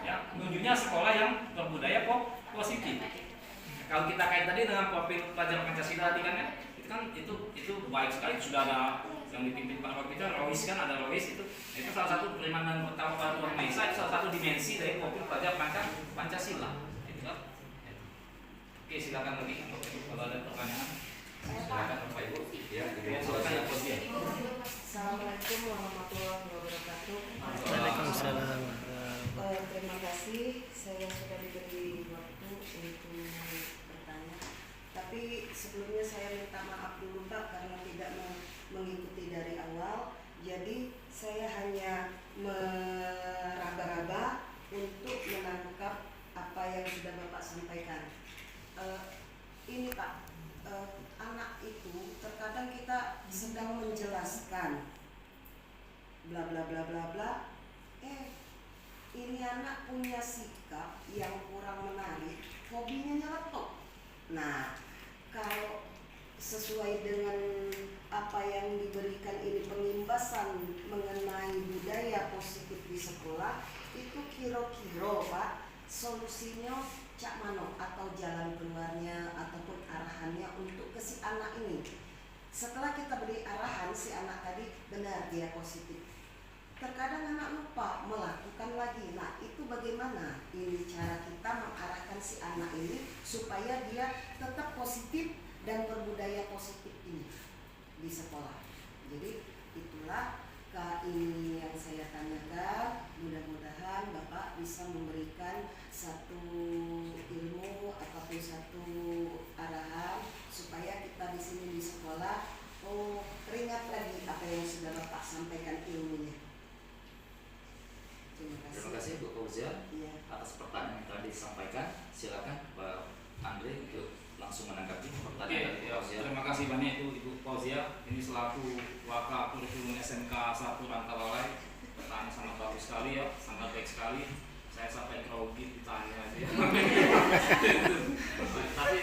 [SPEAKER 3] Ya, menujunya sekolah yang berbudaya positif. Kalau kita kait tadi dengan profil pelajar Pancasila tadi kan ya, itu baik sekali, sudah ada yang dipimpin Pak Rois kan, ada Rois itu salah satu perimanan pertama Tuhan Maha Esa, salah satu dimensi dari profil pelajar Pancasila. Itu kan. Oke, silakan lagi kalau ada pertanyaan. Silakan Bapak Ibu. Ya, silakan Ibu.
[SPEAKER 2] Assalamualaikum warahmatullahi wabarakatuh.
[SPEAKER 5] Waalaikumsalam.
[SPEAKER 2] Terima kasih, saya sudah diberi waktu untuk bertanya. Tapi sebelumnya saya minta maaf dulu Pak karena tidak mengikuti dari awal. Jadi saya hanya meraba-raba untuk menangkap apa yang sudah Bapak sampaikan. Ini Pak, anak itu terkadang kita sedang menjelaskan bla bla bla bla bla. Ini anak punya sikap yang kurang menarik, hobinya nyeletuk. Nah, kalau sesuai dengan apa yang diberikan ini pengimbasan mengenai budaya positif di sekolah, itu kira-kira Pak solusinya cak mano atau jalan keluarnya ataupun arahannya untuk ke si anak ini. Setelah kita beri arahan si anak tadi benar dia positif, terkadang anak lupa melakukan lagi. Nah itu bagaimana ini cara kita mengarahkan si anak ini supaya dia tetap positif dan berbudaya positif ini di sekolah. Jadi itulah ini yang saya tanyakan. Mudah-mudahan Bapak bisa memberikan satu ilmu ataupun satu arahan supaya kita di sini di sekolah teringat lagi apa yang sudah Bapak sampaikan ilmunya.
[SPEAKER 1] Terima kasih Bu Fauzia
[SPEAKER 2] Iya.
[SPEAKER 1] atas pertanyaan yang telah disampaikan. Silakan Pak Andre untuk langsung menanggapi pertanyaan dari Bu
[SPEAKER 3] Ya,
[SPEAKER 1] Fauzia.
[SPEAKER 3] terima kasih banyak itu Ibu Fauzia. Ini selaku Waka Kurikulum SMK 1 Rantalalai. Pertanyaan sangat bagus sekali ya, sangat baik sekali. Saya sampai grogi ditanya aja. Tapi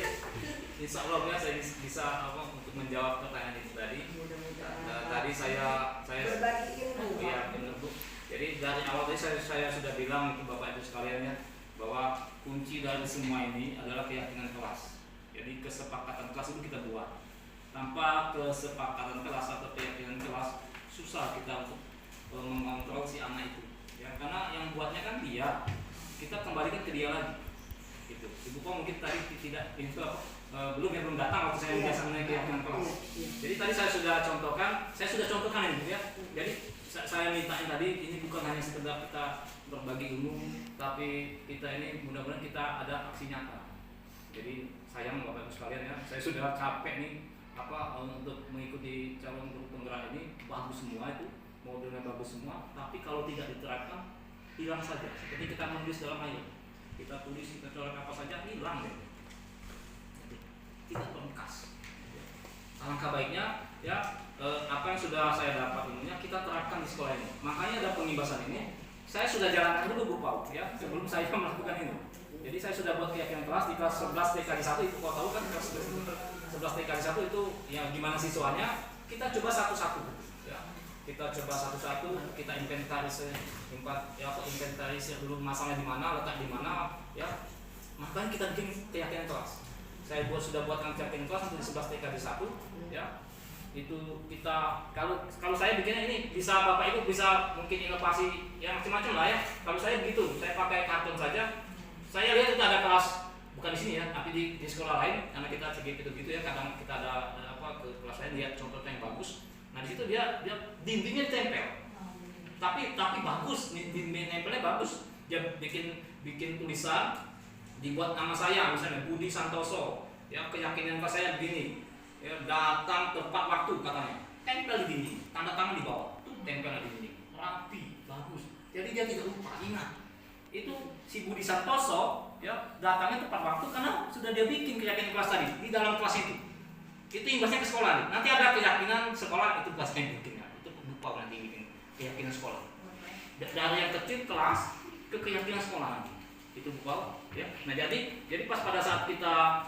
[SPEAKER 3] insya Allah ya, saya bisa untuk menjawab pertanyaan itu tadi.
[SPEAKER 2] Mudah-mudahan
[SPEAKER 3] Tadi saya
[SPEAKER 2] berbagi ilmu.
[SPEAKER 3] ya benar Bu. Jadi dari awal tadi saya sudah bilang itu Bapak Ibu sekalian ya, bahwa kunci dari semua ini adalah keyakinan kelas. Jadi kesepakatan kelas itu kita buat. Tanpa kesepakatan kelas atau keyakinan kelas, susah kita untuk mengontrol si anak itu. Ya, karena yang buatnya kan dia, kita kembalikan ke dia lagi. Gitu. Ibu kok mungkin tadi tidak itu belum datang waktu saya menjelaskan keyakinan kelas. Jadi tadi saya sudah contohkan ini Bu ya. Jadi saya mintain tadi ini bukan hanya sekedar kita berbagi ilmu, tapi kita ini mudah-mudahan kita ada aksi nyata. Jadi sayang Bapak Ibu sekalian ya, saya sudah capek nih untuk mengikuti calon guru penggerak ini, bagus semua itu, modelnya bagus semua, tapi kalau tidak diterapkan hilang saja. Seperti kita menulis dalam air, kita tulis, kita coret apa saja hilang deh. Jadi, tidak berbekas. Alangkah baiknya ya apa yang sudah saya dapat ilmunya kita terapkan di sekolah ini. Makanya ada pengimbasan ini. Saya sudah jalankan dulu Bu Pau ya sebelum saya melakukan ini. Jadi saya sudah buat keyakinan kelas di kelas 11 TKJ 1 itu kau tahu kan kelas 11 TKJ 1 itu ya gimana siswanya kita coba satu-satu ya. Kita coba satu-satu, kita inventarisir dulu masalahnya di mana, letak di mana ya. Makanya kita bikin keyakinan kelas. Saya sudah buatkan keyakinan kelas untuk di 11 TKJ 1 ya. Itu kita kalau saya bikinnya ini bisa Bapak Ibu bisa mungkin inovasi ya macam-macam lah ya. Kalau saya begitu, saya pakai kartun saja. Saya lihat itu ada kelas bukan di sini ya, tapi di sekolah lain karena kita gitu ya. Kadang kita ada ke kelas lain lihat contohnya yang bagus. Nah di situ dia dindingnya ditempel. Tapi bagus, nempelnya bagus. Dia bikin tulisan, dibuat nama saya misalnya Budi Santoso. Ya keyakinan saya begini. Ya, datang tepat waktu katanya, tempel di dinding, tanda tangan di bawah, tuh tempel di dinding, rapi, bagus. Jadi dia tidak lupa, ingat. Itu si Budi Santoso, ya datangnya tepat waktu karena sudah dia bikin keyakinan kelas tadi di dalam kelas itu. Itu imbasnya ke sekolah nih. Nanti ada keyakinan sekolah itu kelas yang bikin, itu lupa nanti bikin keyakinan sekolah. Dari yang kecil kelas ke keyakinan sekolah nanti. Itu buku ya. Nah jadi pas pada saat kita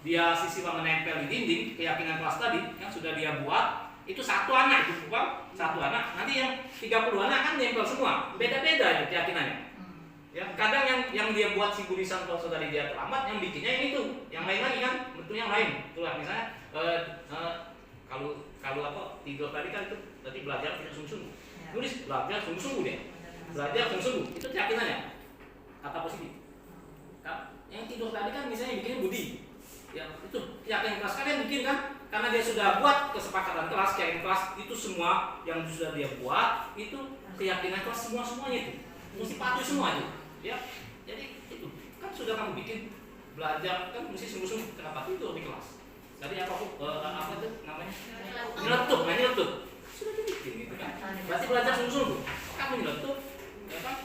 [SPEAKER 3] dia siswa menempel di dinding keyakinan kelas tadi yang sudah dia buat itu satu anak itu buku satu anak nanti yang 30 anak kan nempel semua beda-beda ya keyakinannya ya kadang yang dia buat si Budi Santoso tadi dia terlambat yang bikinnya yang itu yang lain lagi kan betul yang lain itulah misalnya kalau tidur tadi kan itu tadi belajar tidak sungguh-sungguh tulis belajar sungguh-sungguh deh belajar sungguh-sungguh itu keyakinannya kata positif. Kan? Yang tidur tadi kan misalnya bikinnya Budi. Ya, itu keyakinan kelas kalian bikin kan? Karena dia sudah buat kesepakatan kelas, keyakinan kelas itu semua yang sudah dia buat itu keyakinan kelas semuanya itu. Mesti patuh semua itu. Ya. Jadi itu kan sudah kamu bikin belajar kan mesti sungguh-sungguh kenapa tidur di kelas. Tadi apa itu namanya? Nyeletuk. Sudah dibikin gitu kan. Berarti belajar sungguh-sungguh. Kamu nyeletuk ya kan?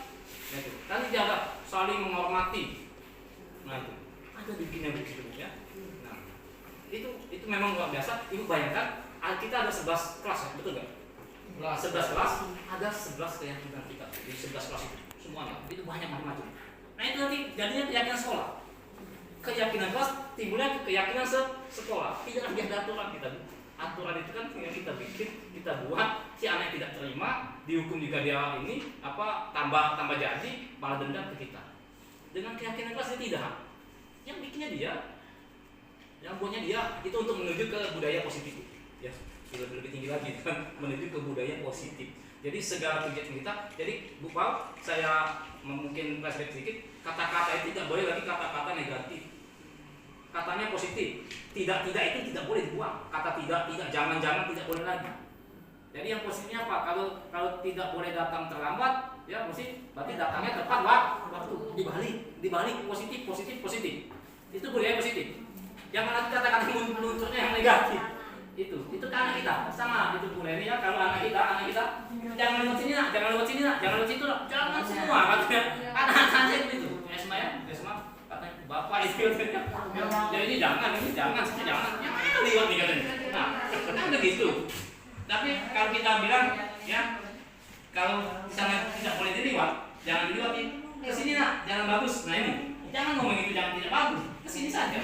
[SPEAKER 3] Nah, itu. Nanti jaga saling menghormati. Nah itu ada bikinnya begitu ya. Nah itu memang luar biasa. Ibu bayangkan kita ada 11 kelas ya, betul nggak? 11 kelas ada 11 keyakinan kita di 11 kelas itu semuanya itu banyak macam-macam. Nah itu nanti jadinya keyakinan sekolah. Keyakinan kelas timbulnya keyakinan sekolah. Tidak ada aturan kita.
[SPEAKER 4] aturan itu kan yang kita bikin, kita buat, si anak tidak terima, dihukum juga dia ini tambah jadi, malah dendam ke kita. Dengan keyakinan kelas dia tidak. Yang bikinnya dia, yang buatnya dia itu untuk menuju ke budaya positif. Ya, lebih tinggi lagi kan, menuju ke budaya positif. Jadi segala kegiatan kita, jadi Bu Pau, saya mungkin flashback sedikit, kata-kata itu tidak boleh lagi kata-kata negatif. Katanya positif, tidak itu tidak boleh dibuang. Kata tidak, jangan tidak boleh lagi. Jadi yang positifnya apa? Kalau tidak boleh datang terlambat, ya berarti datangnya tepat waktu. Dibalik positif. Itu budaya positif. Jangan lagi kata-kata lunturnya yang negatif. Itu ke anak kita sama itu boleh ya. Kalau anak kita jangan lewat sini nak, jangan lewat situ nak, jangan semua katanya. Anak-anak itu Esma katanya bapak itu jadi jangan liwat nih katanya. Nah, kan begitu. Tapi kalau kita bilang ya, kalau misalnya tidak boleh diliwat, jangan diliwatin. Kesini nak, jangan bagus. Nah ini, jangan ngomong itu jangan tidak bagus. Kesini saja.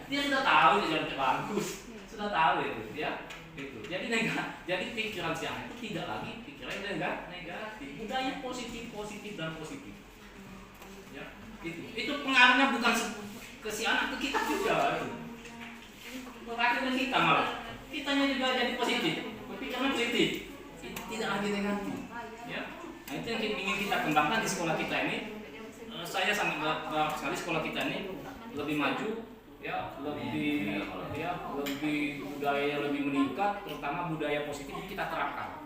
[SPEAKER 4] Dia sudah tahu dia jangan tidak bagus. Sudah tahu itu ya. Gitu. Jadi pikiran si anak itu tidak lagi pikiran negatif. Budaya positif dan positif. Ya, itu pengaruhnya bukan ke si anak, ke kita juga. Berakhir ke kita malah. Kitanya juga jadi positif. Berpikirnya positif. Tidak lagi negatif. Ya. Nah, itu yang ingin kita kembangkan di sekolah kita ini. Saya sangat berharap sekali sekolah kita ini lebih maju, ya, lebih budaya lebih meningkat, terutama budaya positif kita terapkan.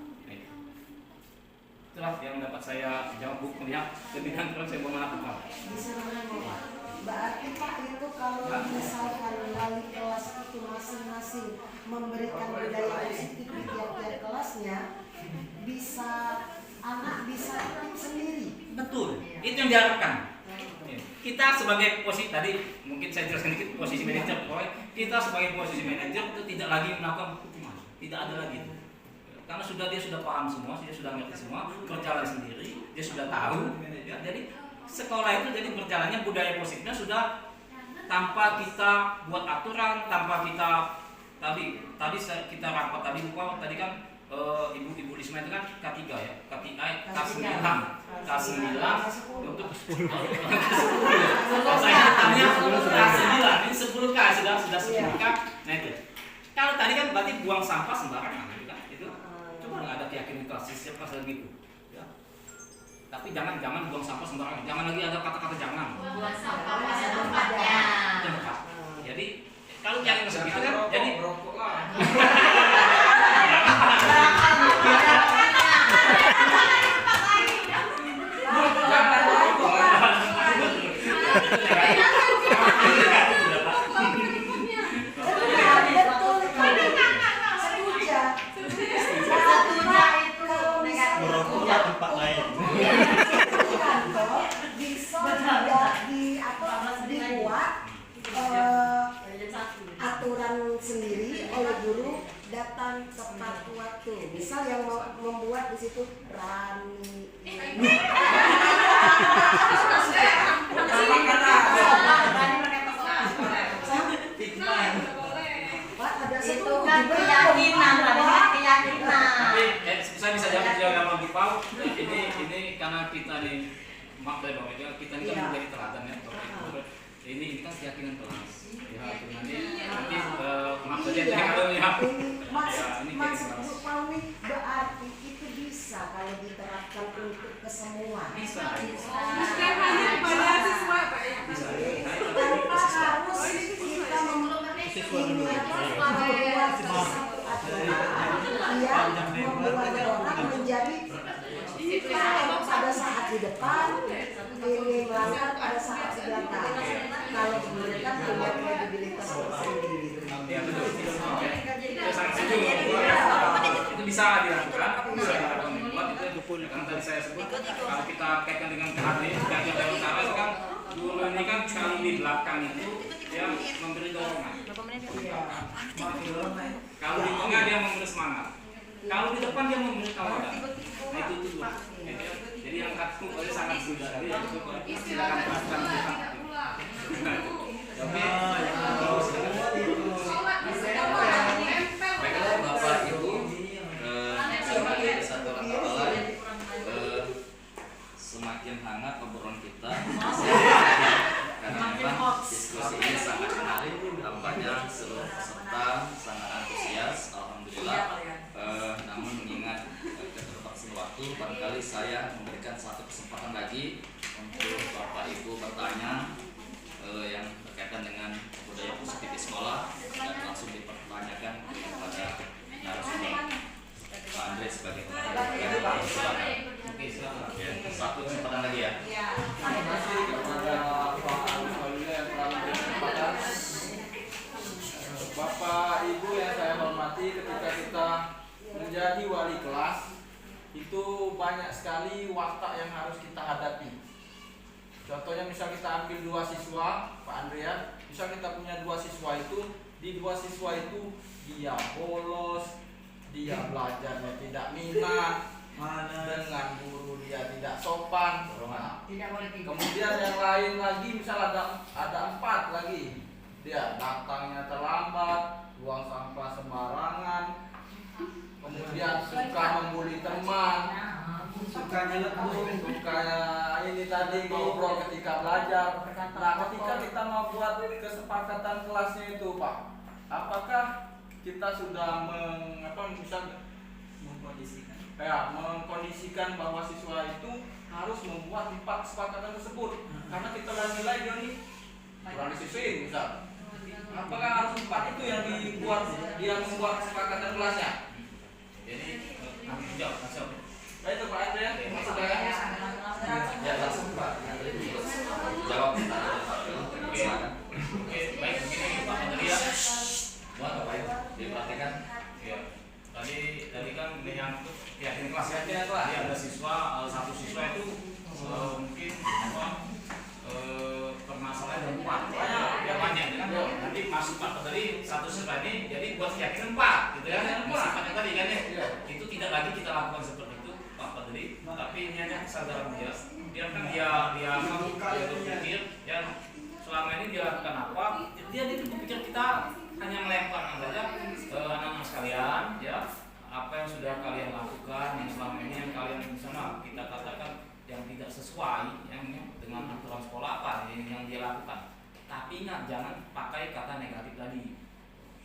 [SPEAKER 4] Itulah yang dapat saya jawab Bu. Ya, lebih lanjut saya mau melakukan.
[SPEAKER 2] Bisa berarti Pak itu kalau misalkan wali kelas itu masing-masing memberikan budaya positif di tiap-tiap kelasnya, bisa anak bisa aktif sendiri.
[SPEAKER 4] Betul, itu yang diharapkan. Kita sebagai posisi tadi mungkin saya jelaskan sedikit posisi manajer. Kita sebagai posisi manajer itu tidak lagi melakukan hukuman, tidak ada lagi. Karena dia sudah paham semua, dia sudah ngerti semua, berjalan sendiri, dia sudah tahu. Ya, jadi sekolah itu jadi berjalannya budaya positifnya sudah tanpa kita buat aturan, tanpa kita tadi kita rapat tadi bukan tadi kan Ibu Risma itu kan K3 ya, K9 untuk saya tanya K9 ini 10K sudah 10K. Nah itu kalau tadi kan berarti buang sampah sembarangan kan itu coba nggak ada keyakinan klasik siapa gitu ya. Tapi jangan buang sampah sembarangan, jangan lagi ada kata-kata jangan
[SPEAKER 6] buang sampah pada tempatnya.
[SPEAKER 4] Jadi kalau yang seperti itu kan jadi
[SPEAKER 2] aturan sendiri oleh guru datang tepat waktu. Misal yang membuat di situ Rani. Pak ada
[SPEAKER 6] Itu kan keyakinan.
[SPEAKER 4] Tapi saya bisa jawab sama Bu Pau. Ini karena kita nih maaf dari Bapak kita ini kan menjadi teladan ya. Ini kan keyakinan kelas. Ya, nanti maaf saja kalau ya.
[SPEAKER 2] Maksud Bu Pau nih berarti itu bisa kalau diterapkan untuk kesemua.
[SPEAKER 4] Bisa.
[SPEAKER 6] hanya pada siswa Pak ya.
[SPEAKER 4] Bisa.
[SPEAKER 2] Tanpa harus kita membuat satu aturan yang membuat orang menjadi pada saat di depan ini melanggar pada saat di belakang. Kalau mereka punya kredibilitas tersendiri.
[SPEAKER 4] Ya betul. Saya sangat setuju. Itu bisa dilakukan. Buat itu karena tadi saya sebut kalau kita kaitkan dengan keadilan dan utara itu kan guru ini kan kalau di belakang itu dia memberi dorongan. Kalau di tengah dia memberi semangat. Kalau di depan dia memberi tawaran. Nah itu tuh. Jadi yang kartu sangat mudah. Jadi silakan terapkan
[SPEAKER 1] semakin hangat obrolan kita karena memang diskusi ini sangat menarik. Tampaknya seluruh peserta sangat antusias, alhamdulillah. Namun mengingat keterbatasan waktu, barangkali saya memberikan satu kesempatan lagi untuk Bapak Ibu bertanya yang berkaitan dengan budaya positif di sekolah dan langsung dipertanyakan kepada narasumber. Pak Andre sebagai pengajar, silakan.
[SPEAKER 3] Oke, silakan.
[SPEAKER 1] Ya, satu kesempatan lagi ya.
[SPEAKER 7] Terima kasih kepada Pak Alhamdulillah yang telah memberi kesempatan. Bapak Ibu yang saya hormati, ketika kita menjadi wali kelas itu banyak sekali watak yang harus kita hadapi. Contohnya misal kita ambil 2 siswa, Pak Andrea, misal kita punya 2 siswa itu, di 2 siswa itu dia bolos, dia belajarnya tidak minat, dengan guru dia tidak sopan. Nah, kemudian yang lain lagi misal ada 4 lagi, dia datangnya terlambat, buang sampah sembarangan, kemudian suka membuli teman, sukanya ini tadi ngobrol ketika belajar. Nah, ketika kita mau buat kesepakatan kelasnya itu, Pak, apakah kita sudah mengkondisikan bahwa siswa itu harus membuat 4 kesepakatan tersebut? Karena kita lihat nilai dia nih kurang disiplin misal. Apakah harus 4 itu yang dibuat dia membuat kesepakatan kelasnya?
[SPEAKER 3] Jadi nanti jawab.
[SPEAKER 7] Nah, itu Pak Andre, maksudnya
[SPEAKER 1] Ya langsung Pak Andre jawab. Silakan.
[SPEAKER 3] Oke, baik, begini Pak Andrea ya.
[SPEAKER 1] Buat Bapak Ibu diperhatikan.
[SPEAKER 3] Ya. Tadi kan menyangkut keyakinan kelas ya.
[SPEAKER 7] Keyakinan kelas.
[SPEAKER 3] Jadi ada satu siswa itu mungkin permasalahan yang kuat. Ya banyak kan. Nanti masuk Pak tadi satu siswa ini jadi buat keyakinan 4 gitu ya. Sifatnya tadi kan ya. Itu tidak lagi kita lakukan seperti itu Pak Padri, tapi ini hanya kesadaran dia. Biarkan dia berpikir ya selama ini dia lakukan apa, dia berpikir kita hanya melemparkan saja anak-anak sekalian ya, apa yang sudah kalian lakukan yang selama ini yang kalian misalnya kita katakan yang tidak sesuai yang dengan aturan sekolah apa yang dia lakukan. Tapi ingat jangan pakai kata negatif tadi.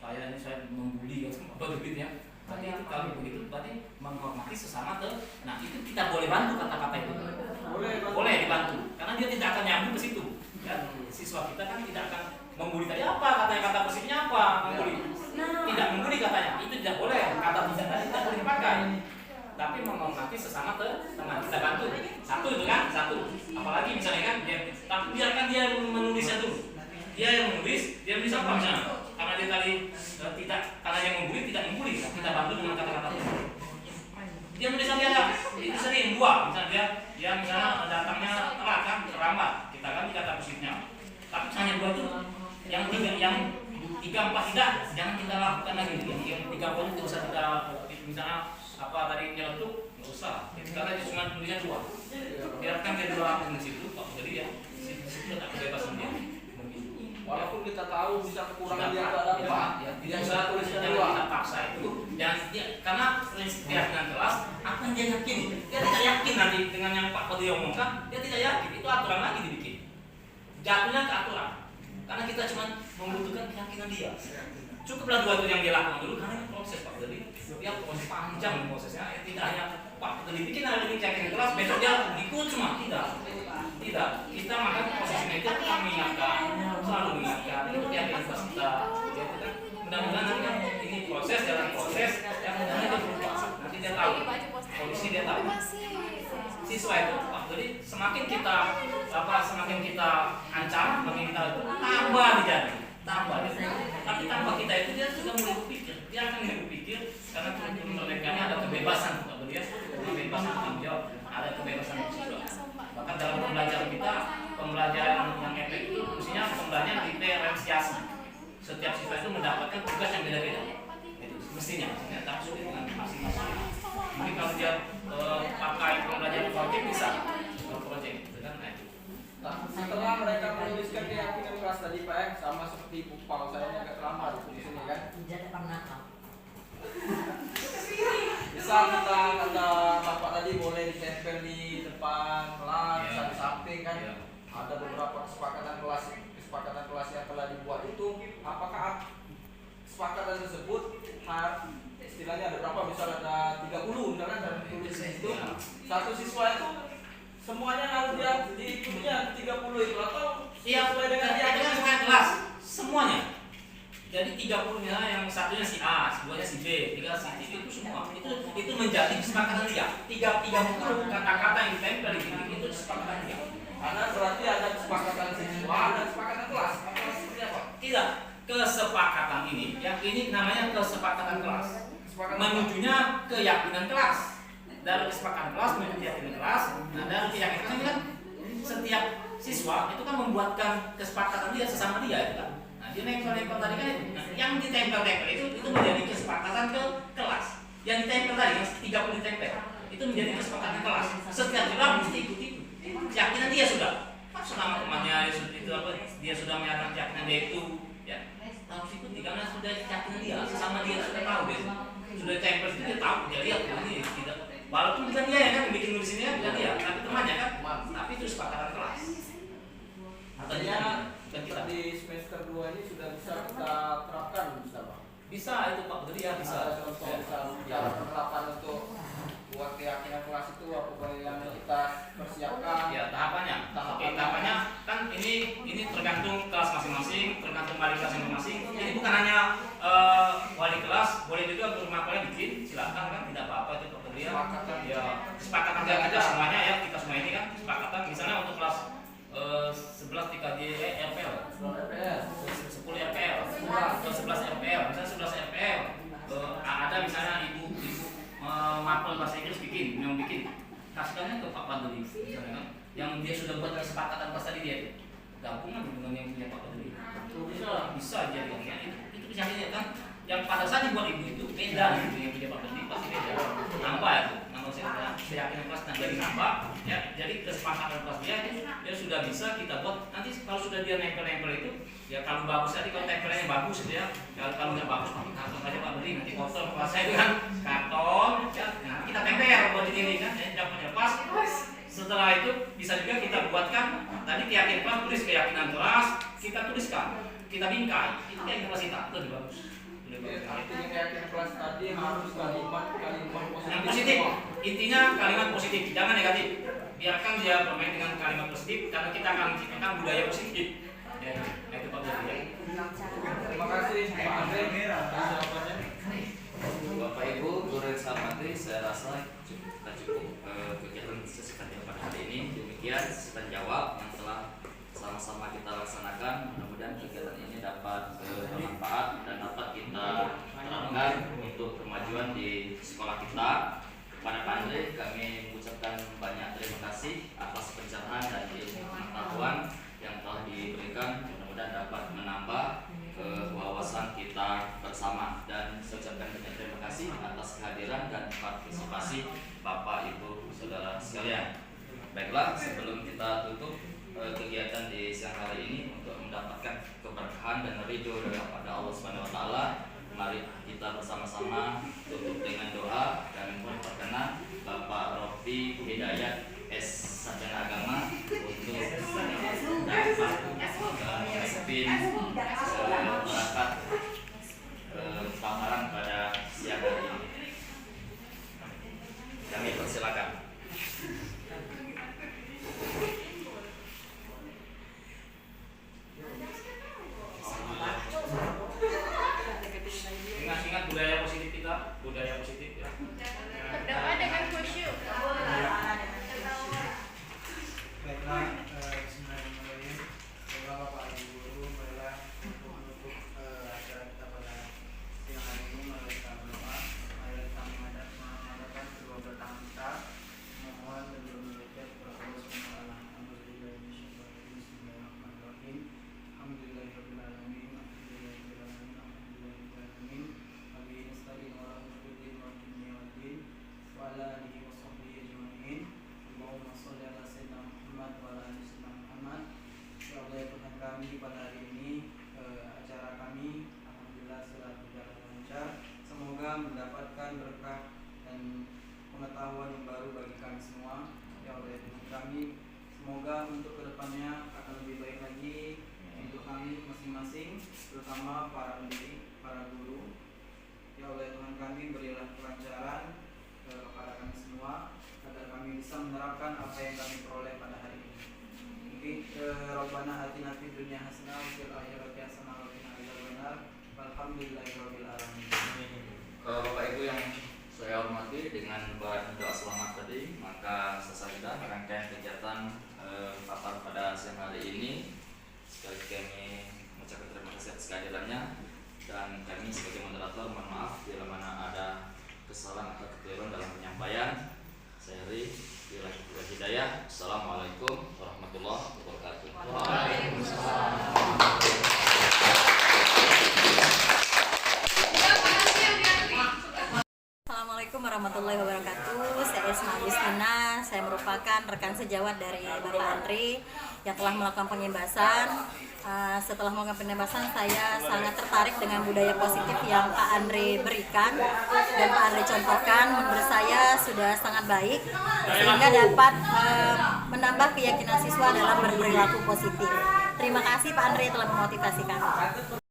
[SPEAKER 3] Saya membuli ya begitu ya. Berarti itu kalau begitu berarti menghormati sesama nah itu kita boleh bantu kata-kata itu. Boleh dibantu karena dia tidak akan nyambung ke situ. Ya, siswa kita kan tidak akan membuli tadi apa katanya kata positifnya apa membuli. Tidak membuli katanya itu tidak boleh kata tidak boleh dipakai. Tapi menghormati sesama teman kita bantu. Satu itu kan apalagi misalnya kan tapi biarkan dia menulisnya dulu. Dia yang menulis apa misalnya? Karena dia tadi karena dia membuli tidak membuli kita bantu dengan kata-kata itu. Dia menulis lagi ada itu sering 2 misalnya dia misalnya datangnya telat kan terlambat kita ganti kata positifnya. Tapi hanya 2 itu yang 3 4 tidak jangan kita lakukan lagi. Yang 3 poin itu usah kita misalnya apa tadi nyeletuk nggak usah. Kita aja cuma tulisnya 2. Biarkan dia 2 di situ Pak. Jadi ya situ tak kebebasan dia.
[SPEAKER 7] Walaupun kita tahu bisa kekurangan dia ada
[SPEAKER 3] dia bisa tuliskan 2. Kita paksa itu dan dia karena prinsip keyakinan kelas apa yang dia yakin dia tidak yakin nanti dengan yang Pak Padi omongkan dia tidak yakin itu aturan lagi dibikin jatuhnya ke aturan karena kita cuma membutuhkan keyakinan dia cukuplah 2 itu yang dia lakukan dulu karena ini proses Pak Padi dia proses panjang prosesnya tidak hanya Pak Padi bikin hari ini keyakinan kelas besok dia ikut cuma tidak kita makan prosesnya itu mengingatkan selalu mengingatkan itu keyakinan kelas kita mudah-mudahan nanti kan ini proses jalan proses yang mudah-mudahan dia berubah nanti dia tahu polisi dia tahu siswa itu jadi semakin kita ancam semakin kita itu tambah tapi tanpa kita itu dia sudah mulai berpikir dia akan mulai berpikir karena kurikulum merdekanya ada kebebasan kebebasan tanggung jawab ada kebebasan siswa bahkan dalam pembelajaran kita pembelajaran yang efektif itu mestinya pembelajaran diferensiasi setiap siswa itu mendapatkan tugas yang beda-beda itu mestinya tapi sulit dengan masing-masing jadi kalau dia pakai pembelajaran project bisa project gitu kan
[SPEAKER 7] Nah, setelah mereka menuliskan keyakinan kelas tadi Pak sama seperti Pupal saya agak terlambat di sini kan misal kita kata Bapak tadi boleh ditempel di depan kelas samping kan
[SPEAKER 3] Iya.
[SPEAKER 7] ada beberapa kesepakatan kelas yang telah dibuat itu, apakah kesepakatan tersebut istilahnya ada berapa, misal ada 30 misalnya dalam tulis itu satu siswa itu semuanya harus dia diikutinya 30 itu, atau
[SPEAKER 4] Iya,
[SPEAKER 7] sesuai dengan dia
[SPEAKER 4] dengan sesuai kelas semuanya. Jadi 30-nya yang satunya si A, semuanya si B, 3 si C, itu semua. Itu menjadi kesepakatan dia. 30 kata-kata yang ditempel di dinding itu kesepakatan dia.
[SPEAKER 7] karena berarti ada kesepakatan siswa dan kesepakatan kelas atau seperti apa?
[SPEAKER 4] Tidak, kesepakatan ini, yang ini namanya kesepakatan kelas. Menujunya keyakinan kelas. Dari kesepakatan kelas menuju keyakinan kelas. Nah, dari keyakinan kelas ini kan setiap siswa itu kan membuatkan kesepakatan dia sesama dia, ya kan? Nah, dia nempel-nempel tadi kan itu. Nah, yang ditempel-tempel itu menjadi kesepakatan ke kelas. Yang ditempel tadi, yang 30 ditempel, itu menjadi kesepakatan kelas. Setiap siswa mesti ikut itu. Keyakinan dia sudah. Selama temannya itu apa? Dia sudah menyatakan keyakinan dia itu, ya. Harus ikuti karena sudah keyakinan dia, sesama dia sudah tahu dia. Sudah tempel itu dia tahu, dia lihat ini tidak. Walaupun bukan dia yang kan bikin nulis ini kan bukan dia, tapi temannya kan. Tapi itu kesepakatan kelas.
[SPEAKER 7] Artinya
[SPEAKER 4] Dan kita
[SPEAKER 7] di semester 2 ini sudah bisa kita terapkan, bisa Pak?
[SPEAKER 4] bisa itu Pak Bedri ya bisa.
[SPEAKER 7] Ada contoh misal cara penerapan untuk buat keyakinan kelas itu apa yang kita persiapkan?
[SPEAKER 4] Ya tahapannya. Oke, tahapannya kan ini tergantung kelas masing-masing, tergantung wali kelas masing-masing. Jadi bukan hanya wali kelas, boleh juga guru mapelnya bikin, silakan kan, tidak apa-apa itu Pak Bedri ya. Ya kesepakatan kita semuanya ya, kita semua ini kan kesepakatan. Misalnya untuk kelas 11 TKJ RPL, 10 RPL, atau 11 RPL, misalnya 11 RPL, ada misalnya ibu mapel bahasa Inggris yang bikin, kasihkannya ke Pak Badri, misalnya kan, yang dia sudah buat kesepakatan pas tadi dia gabungan dengan yang punya Pak Badri, bisa jadi kan, ya, itu bisa dilihat kan, yang pada saat dibuat ibu itu beda gitu, yang punya Pak Badri pasti beda, nambah itu. Saya yakin kelas jadi nambah ya, jadi kesepakatan kelas dia sudah bisa kita buat nanti kalau sudah dia nempel-nempel itu ya, kalau bagus tadi kalau tempelnya bagus gitu ya, kalau nggak bagus pakai karton aja Pak Beri, nanti kotor kelas saya itu kan karton ya, nah, kita tempel buat di sini kan ya, jangan lepas. Setelah itu bisa juga kita buatkan tadi keyakinan kelas, tulis keyakinan kelas, kita tuliskan, kita bingkai itu keyakinan kelas kita, itu lebih bagus.
[SPEAKER 7] Artinya keyakinan kelas tadi harus kalimat positif.
[SPEAKER 4] Yang positif, intinya kalimat positif, jangan negatif. Biarkan dia bermain dengan kalimat positif, karena kita akan menciptakan budaya positif. Ya, itu Pak Budi.
[SPEAKER 7] Terima kasih Pak Andre atas jawabannya.
[SPEAKER 1] Bapak Ibu, guru yang saya hormati, saya rasa kita cukup kegiatan sesi kajian pada hari ini. Demikian sesi tanya jawab yang telah sama-sama kita laksanakan. Mudah-mudahan kegiatan ini dapat bermanfaat dan dapat kita terapkan untuk kemajuan di sekolah kita. Kepada Pak Andre, kami mengucapkan banyak terima kasih atas pencerahan dan ilmu pengetahuan yang telah diberikan. Mudah-mudahan dapat menambah wawasan kita bersama, dan saya ucapkan banyak terima kasih atas kehadiran dan partisipasi Bapak Ibu Saudara sekalian. Baiklah, sebelum kita tutup kegiatan di siang hari ini, untuk mendapatkan keberkahan dan ridho daripada Allah Subhanahu wa taala, mari kita bersama-sama tutup dengan doa dan memperkenan Bapak Rofi Hidayat S. Sarjana Agama untuk dapat memimpin berangkat paparan pada siang hari ini. Kami persilakan.
[SPEAKER 4] Ingat budaya positif kita, budaya positif ya.
[SPEAKER 6] Berdoa dengan khusyuk.
[SPEAKER 8] Baiklah, bismillahirrahmanirrahim. Semoga Bapak Ibu Guru marilah menutup acara kita pada siang hari ini melalui kita berdoa. Mari kita mengadakan kedua belah tangan kita, memohon dan bermunajat kepada Allah Subhanahu wa taala. Bismillahirrahmanirrahim. Alhamdulillahirabbil alamin. Wa ala alihi wa sahbihi ajma'in. Allahumma sholli ala sayyidina Muhammad wa ala ali sayyidina Muhammad. Ya Allah, ya Tuhan kami, pada hari ini acara kami alhamdulillah telah berjalan lancar. Semoga mendapatkan berkah dan pengetahuan yang baru bagi kami semua. Ya Allah, ya Tuhan kami, Semoga untuk kedepannya akan lebih baik lagi untuk kami masing-masing, terutama para pendidik, para guru. Ya Allah ya Tuhan kami, berilah kelancaran kepada kami semua agar kami bisa menerapkan apa yang kami peroleh pada hari ini. Mungkin Rabbana atina fid dunya hasanah wa fil akhirati hasanah wa qina adzabannar. Walhamdulillahirabbil alamin.
[SPEAKER 1] Bapak Ibu yang saya hormati, dengan bahan doa selamat tadi, maka selesai sudah rangkaian kegiatan paparan pada siang hari ini. Sekali lagi kami mengucapkan terima kasih atas kehadirannya, dan kami sebagai moderator mohon maaf bila mana ada kesalahan atau kekeliruan dalam penyampaian. Saya Ri, bila kita hidayah. Assalamualaikum warahmatullahi wabarakatuh.
[SPEAKER 9] Assalamualaikum warahmatullahi wabarakatuh. Saya Esma Agustina. Saya merupakan rekan sejawat dari Bapak Andri yang telah melakukan pengembasan. Setelah melakukan pengembasan, saya sangat tertarik dengan budaya positif yang Pak Andri berikan dan Pak Andri contohkan. Menurut saya sudah sangat baik sehingga dapat menambah keyakinan siswa dalam berperilaku positif. Terima kasih Pak Andri telah memotivasi kami.